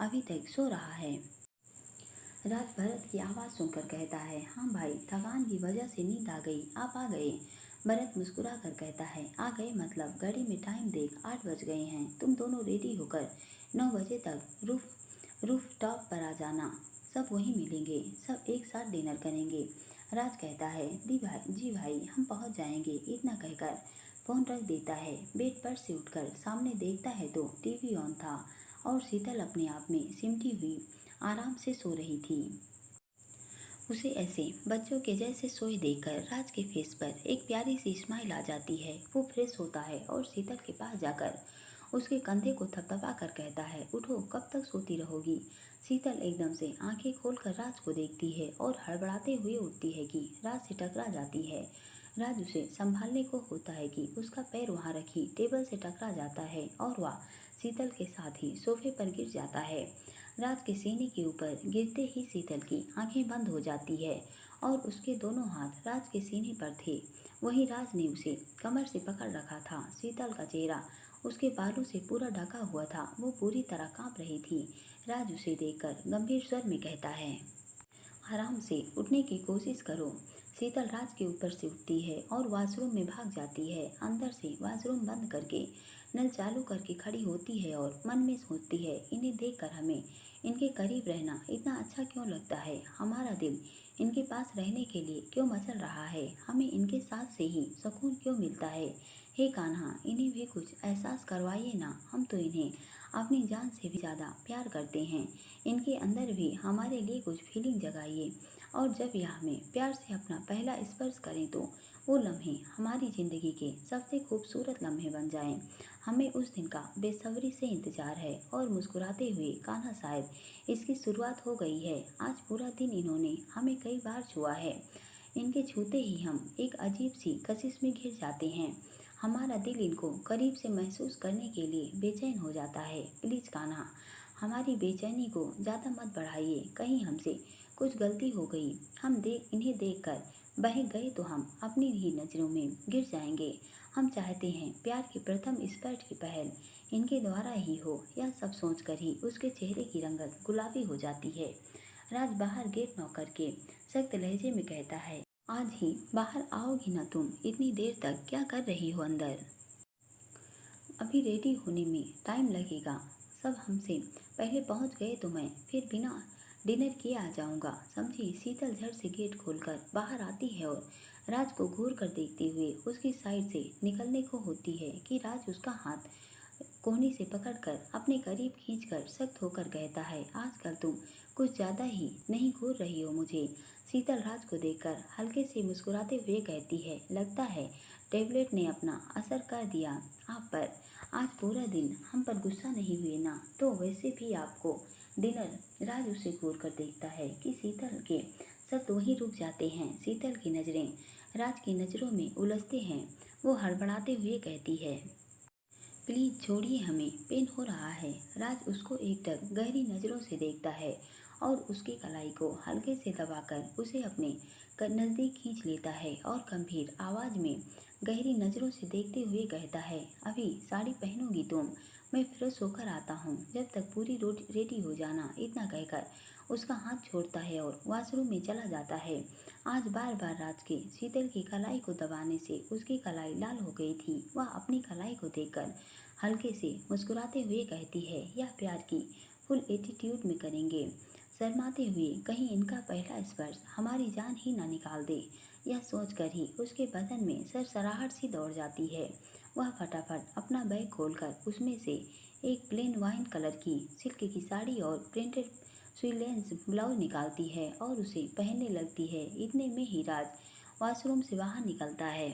अभी तक सो रहा है। राज भरत की आवाज़ सुनकर कहता है, हाँ भाई, थकान की वजह से नींद आ गई, आप आ गए। भरत मुस्कुरा कर कहता है, आ गए मतलब, घड़ी में टाइम देख 8 बज गए हैं। तुम दोनों रेडी होकर 9 बजे तक रूफ टॉप पर आ जाना, सब वहीं मिलेंगे, सब एक साथ डिनर करेंगे। राज कहता है, जी भाई, हम पहुंच जाएंगे। इतना कहकर फ़ोन रख देता है। बेड पर से उठकर सामने देखता है तो टीवी ऑन था और शीतल अपने आप में सिमटी हुई आराम से सो रही थी। उसे ऐसे बच्चों के जैसे सोए देखकर राज के फेस पर एक प्यारी सी स्माइल आ जाती है। वो फ्रेश होता है और शीतल के पास जाकर उसके कंधे को थपथपा कर कहता है, उठो, कब तक सोती रहोगी। शीतल एकदम से आंखें खोलकर राज को देखती है और हड़बड़ाते हुए उठती है कि राज से टकरा जाती है। राज उसे संभालने को होता है कि उसका पैर वहां रखी टेबल से टकरा जाता है और वह शीतल के साथ ही सोफे पर गिर जाता है। राज के सीने के ऊपर गिरते ही शीतल की आंखें बंद हो जाती है और उसके दोनों हाथ राज के सीने पर थे। वहीं राज ने उसे कमर से पकड़ रखा था। शीतल का चेहरा उसके बालों से पूरा ढका हुआ था। वो पूरी तरह कांप रही थी। राज उसे देखकर गंभीर स्वर में कहता है, आराम से उठने की कोशिश करो। शीतल राज के ऊपर से उठती है और वॉशरूम में भाग जाती है। अंदर से वॉशरूम बंद करके नल चालू करके खड़ी होती है और मन में सोचती है, इन्हें देखकर हमें इनके करीब रहना इतना अच्छा क्यों लगता है, हमारा दिल इनके पास रहने के लिए क्यों मचल रहा है, हमें इनके साथ से ही सुकून क्यों मिलता है। हे कान्हा, इन्हें भी कुछ एहसास करवाइए ना, हम तो इन्हें अपनी जान से भी ज़्यादा प्यार करते हैं। इनके अंदर भी हमारे लिए कुछ फीलिंग जगाइए और जब यह हमें प्यार से अपना पहला स्पर्श करें तो वो लम्हे हमारी ज़िंदगी के सबसे खूबसूरत लम्हे बन जाएं। हमें उस दिन का बेसब्री से इंतज़ार है। और मुस्कुराते हुए कान्हा, शायद इसकी शुरुआत हो गई है। आज पूरा दिन इन्होंने हमें कई बार छुआ है। इनके छूते ही हम एक अजीब सी कशिश में घिर जाते हैं। हमारा दिल इनको करीब से महसूस करने के लिए बेचैन हो जाता है। प्लीज़ कान्हा, हमारी बेचैनी को ज़्यादा मत बढ़ाइए, कहीं हमसे कुछ गलती हो गई, इन्हें देखकर बहक गए तो हम अपनी ही नज़रों में गिर जाएंगे। हम चाहते हैं प्यार के प्रथम स्पर्श की पहल इनके द्वारा ही हो। यह सब सोचकर ही उसके चेहरे की रंगत गुलाबी हो जाती है। राज बाहर गेट नॉक करके सख्त लहजे में कहता है, आज ही बाहर आओगी ना तुम? इतनी देर तक क्या कर रही हो अंदर? अभी रेडी होने में टाइम लगेगा। सब हमसे पहले पहुंच गए तो मैं फिर बिना डिनर किए आ जाऊंगा, समझी? शीतल झट से गेट खोलकर बाहर आती है और राज को घूर कर देखते हुए उसकी साइड से निकलने को होती है कि राज उसका हाथ कोहनी से पकड़कर अपने करीब खींचकर सख्त होकर कहता है, आजकल तुम कुछ ज़्यादा ही नहीं घूर रही हो मुझे। शीतल राज को देखकर हल्के से मुस्कुराते हुए कहती है, लगता है टेबलेट ने अपना असर कर दिया आप पर। आज पूरा दिन हम पर गुस्सा नहीं हुए ना? तो वैसे भी आपको डिनर। राज उसे घूर कर देखता है कि शीतल के शब्द वहीं रुक जाते हैं। शीतल की नज़रें राज की नज़रों में उलझते हैं। वो हड़बड़ाते हुए कहती है, प्लीज़ छोड़िए, हमें पेन हो रहा है। राज उसको एकटक गहरी नज़रों से देखता है और उसकी कलाई को हल्के से दबाकर उसे अपने नज़दीक खींच लेता है और गंभीर आवाज़ में गहरी नज़रों से देखते हुए कहता है, अभी साड़ी पहनोगी तुम? मैं फ्रेश होकर आता हूँ, जब तक पूरी रेडी हो जाना। इतना कहकर उसका हाथ छोड़ता है और वॉशरूम में चला जाता है। आज बार बार राज के शीतल की कलाई को दबाने से उसकी कलाई लाल हो गई थी। वह अपनी कलाई को देखकर हल्के से मुस्कुराते हुए कहती है, यह प्यार की फुल एटीट्यूड में करेंगे, शर्माते हुए कहीं इनका पहला स्पर्श हमारी जान ही ना निकाल दे। यह सोचकर ही उसके बदन में सरसराहट सी दौड़ जाती है। वह फटाफट अपना बैग खोलकर उसमें से एक प्लेन वाइन कलर की सिल्क की साड़ी और प्रिंटेड स्लीवलेस ब्लाउज निकालती है और उसे पहनने लगती है। इतने में ही राज वॉशरूम से बाहर निकलता है।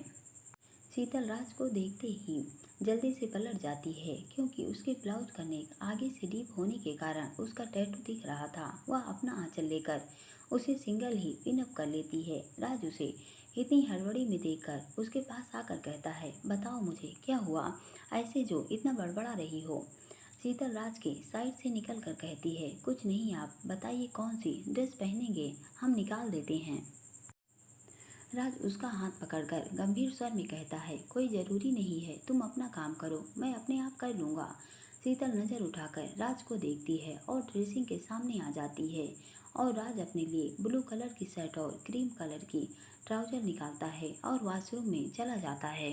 शीतल राज को देखते ही जल्दी से पलट जाती है, क्योंकि उसके ब्लाउज का नेक आगे से डीप होने के कारण उसका टैटू दिख रहा था। वह अपना आंचल लेकर उसे सिंगल ही पिनअप कर लेती है। राज उसे इतनी हड़बड़ी में देखकर उसके पास आकर कहता है, बताओ मुझे क्या हुआ ऐसे जो इतना बड़बड़ा रही हो? शीतल राज के साइड से निकल कर कहती है, कुछ नहीं, आप बताइए कौन सी ड्रेस पहनेंगे, हम निकाल देते हैं। राज उसका हाथ पकड़कर गंभीर स्वर में कहता है, कोई ज़रूरी नहीं है, तुम अपना काम करो, मैं अपने आप कर लूँगा। शीतल नज़र उठाकर राज को देखती है और ड्रेसिंग के सामने आ जाती है और राज अपने लिए ब्लू कलर की शर्ट और क्रीम कलर की ट्राउज़र निकालता है और वॉशरूम में चला जाता है।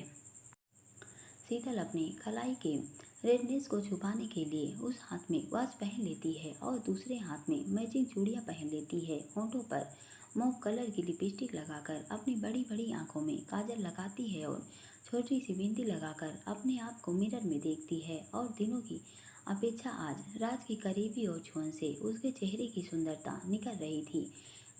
शीतल अपनी कलाई के रेडनेस को छुपाने के लिए उस हाथ में वॉच पहन लेती है और दूसरे हाथ में मैचिंग चूड़ियाँ पहन लेती है। होंठों पर मॉव कलर की लिपस्टिक लगाकर अपनी बड़ी बड़ी आंखों में काजल लगाती है और छोटी सी बिंदी लगाकर अपने आप को मिरर में देखती है। और दिनों की अपेक्षा आज राज की करीबी और छुअन से उसके चेहरे की सुंदरता निखर रही थी।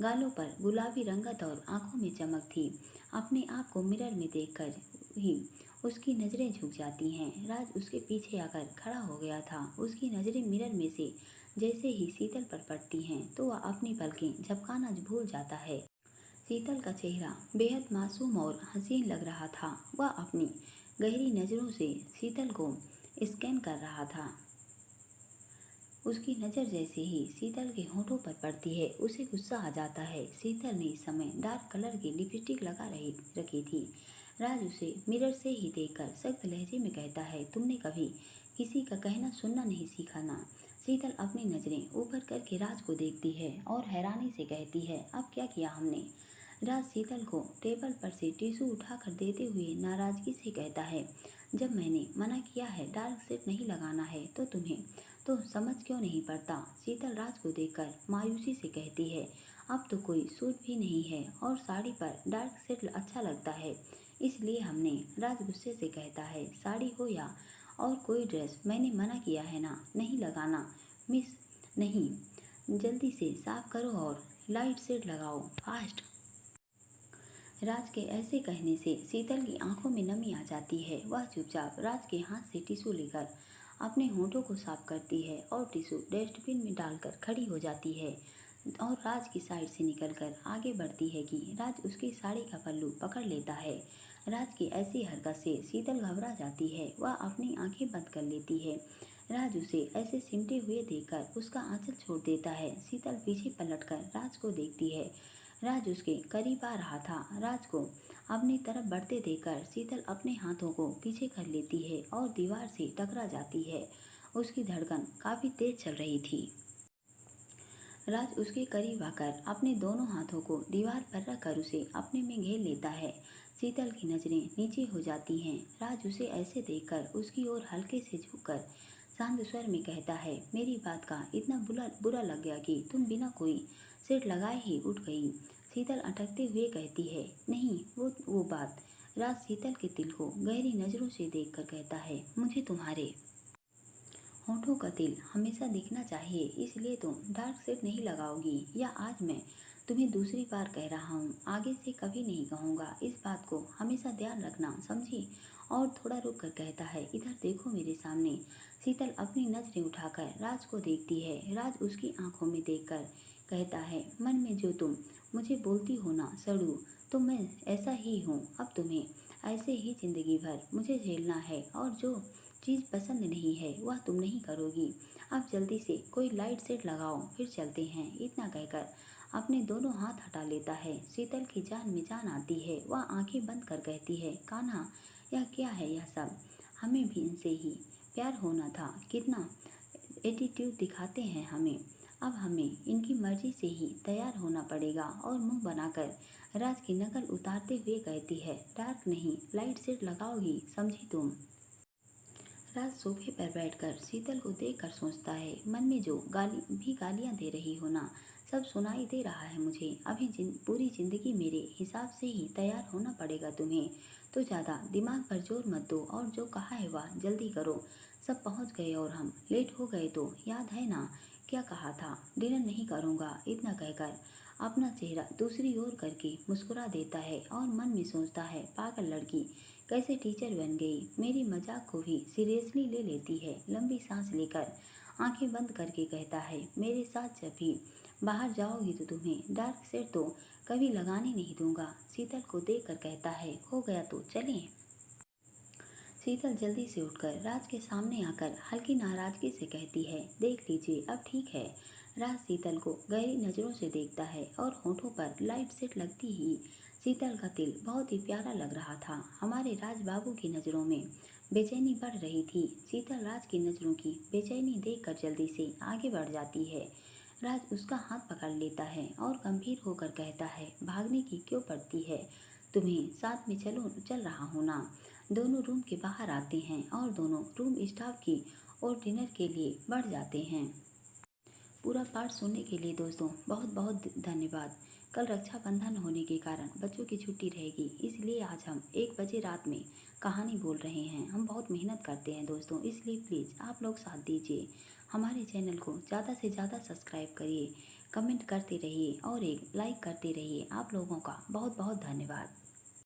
गालों पर गुलाबी रंगत और आंखों में चमक थी। अपने आप को मिरर में देखकर ही उसकी नज़रें झुक जाती हैं। राज उसके पीछे आकर खड़ा हो गया था। उसकी नज़रें मिरर में से जैसे ही शीतल पर पड़ती हैं तो वह अपनी पलकें झपकाना भूल जाता है। शीतल का चेहरा बेहद मासूम और हसीन लग रहा था। वह अपनी गहरी नज़रों से शीतल को स्कैन कर रहा था। उसकी नज़र जैसे ही शीतल के होठों पर पड़ती है उसे गुस्सा आ जाता है। शीतल ने इस समय डार्क कलर की लिपस्टिक लगा रखी थी। राज उसे मिरर से ही देखकर सख्त लहजे में कहता है, तुमने कभी किसी का कहना सुनना नहीं सीखा ना? शीतल अपनी नज़रें ऊपर करके राज को देखती है और हैरानी से कहती है, अब क्या किया हमने? राज शीतल को टेबल पर से टिश्यू उठाकर देते हुए नाराजगी से कहता है, जब मैंने मना किया है डार्क सेट नहीं लगाना है तो तुम्हें तो समझ क्यों नहीं पड़ता? शीतल राज को देखकर मायूसी से कहती है, अब तो कोई सूट भी नहीं है और साड़ी पर डार्क सेट अच्छा लगता है, इसलिए हमने। राज गुस्से से कहता है, साड़ी हो या और कोई ड्रेस, मैंने मना किया है ना, नहीं लगाना। मिस, नहीं, जल्दी से साफ करो और लाइट सेट लगाओ, फास्ट। राज के ऐसे कहने से शीतल की आंखों में नमी आ जाती है। वह चुपचाप राज के हाथ से टिश्यू लेकर अपने होठों को साफ करती है और टिश्यू डस्टबिन में डालकर खड़ी हो जाती है और राज की साइड से निकलकर आगे बढ़ती है कि राज उसकी साड़ी का पल्लू पकड़ लेता है। राज की ऐसी हरकत से शीतल घबरा जाती है। वह अपनी आंखें बंद कर लेती है। राज उसे ऐसे सिमटे हुए देखकर उसका आंचल छोड़ देता है। शीतल पीछे पलटकर राज को देखती है। राज उसके करीब आ रहा था। राज को अपनी तरफ बढ़ते देखकर शीतल अपने हाथों को पीछे कर लेती है और दीवार से टकरा जाती है। उसकी धड़कन काफ़ी तेज चल रही थी। राज उसके करीब आकर अपने दोनों हाथों को दीवार पर रखकर उसे अपने में घेर लेता है। शीतल की नजरें नीचे हो जाती हैं। राज उसे ऐसे देखकर उसकी ओर हल्के से झुककर शांत स्वर में कहता है, मेरी बात का इतना बुरा लग गया कि तुम बिना कोई सेट लगाए ही उठ गई। शीतल अटकते हुए कहती है, नहीं वो बात। राज शीतल के दिल को गहरी नजरों से देखकर कहता है, मुझे तुम्हारे होठों का तिल हमेशा दिखना चाहिए, इसलिए तुम डार्क सेट नहीं लगाओगी। या आज मैं तुम्हें दूसरी बार कह रहा हूँ, आगे से कभी नहीं कहूँगा। इस बात को हमेशा ध्यान रखना, समझी। और थोड़ा रुक कर कहता है, इधर देखो मेरे सामने। शीतल अपनी नजरें उठाकर राज को देखती है। राज उसकी आंखों में देखकर कहता है, मन में जो तुम मुझे बोलती हो ना सड़ू, तो मैं ऐसा ही हूँ। अब तुम्हें ऐसे ही जिंदगी भर मुझे झेलना है, और जो चीज़ पसंद नहीं है वह तुम नहीं करोगी। अब जल्दी से कोई लाइट सेट लगाओ, फिर चलते हैं। इतना कहकर अपने दोनों हाथ हटा लेता है। शीतल की जान में जान आती है। वह आंखें बंद कर कहती है, कान्हा यह क्या है यह सब? हमें भी इनसे ही प्यार होना था। कितना एटीट्यूड दिखाते हैं हमें। अब हमें इनकी मर्जी से ही तैयार होना पड़ेगा। और मुंह बनाकर राज की नकल उतारते हुए कहती है, डार्क नहीं लाइट सेट लगाओगी, समझी तुम। राज सोफे पर बैठकर शीतल को देखकर सोचता है, मन में जो गालियां दे रही हो ना, सब सुनाई दे रहा है मुझे। अभी पूरी जिंदगी मेरे हिसाब से ही तैयार होना पड़ेगा तुम्हें। तो ज़्यादा दिमाग पर जोर मत दो, और जो कहा है वह जल्दी करो। सब पहुंच गए और हम लेट हो गए तो याद है ना क्या कहा था, डिनर नहीं करूँगा। इतना कहकर अपना चेहरा दूसरी ओर करके मुस्कुरा देता है और मन में सोचता है, पागल लड़की कैसे टीचर बन गई, मेरी मजाक को भी सीरियसली ले लेती है। लंबी सांस लेकर आंखें बंद करके कहता है, मेरे साथ जब भी बाहर जाओगी तो तुम्हें डार्क सेट तो कभी लगाने नहीं दूंगा। शीतल को देखकर कहता है, हो गया तो चलें। शीतल जल्दी से उठकर राज के सामने आकर हल्की नाराजगी से कहती है, देख लीजिए अब ठीक है। राज शीतल को गहरी नज़रों से देखता है और होठों पर लाइट सेट लगती ही शीतल का दिल बहुत ही प्यारा लग रहा था। हमारे राज बाबू की नज़रों में बेचैनी बढ़ रही थी। शीतल राज की नज़रों की बेचैनी देखकर जल्दी से आगे बढ़ जाती है। राज उसका हाथ पकड़ लेता है और गंभीर होकर कहता है, भागने की क्यों पड़ती है, तुम्हें साथ में चल रहा हूँ ना। दोनों रूम के बाहर आते हैं और दोनों रूम स्टाफ की और डिनर के लिए बढ़ जाते हैं। पूरा पाठ सुनने के लिए दोस्तों बहुत बहुत धन्यवाद। कल रक्षाबंधन होने के कारण बच्चों की छुट्टी रहेगी, इसलिए आज हम 1 बजे रात में कहानी बोल रहे हैं। हम बहुत मेहनत करते हैं दोस्तों, इसलिए प्लीज़ आप लोग साथ दीजिए। हमारे चैनल को ज़्यादा से ज़्यादा सब्सक्राइब करिए, कमेंट करते रहिए और एक लाइक करते रहिए। आप लोगों का बहुत बहुत धन्यवाद।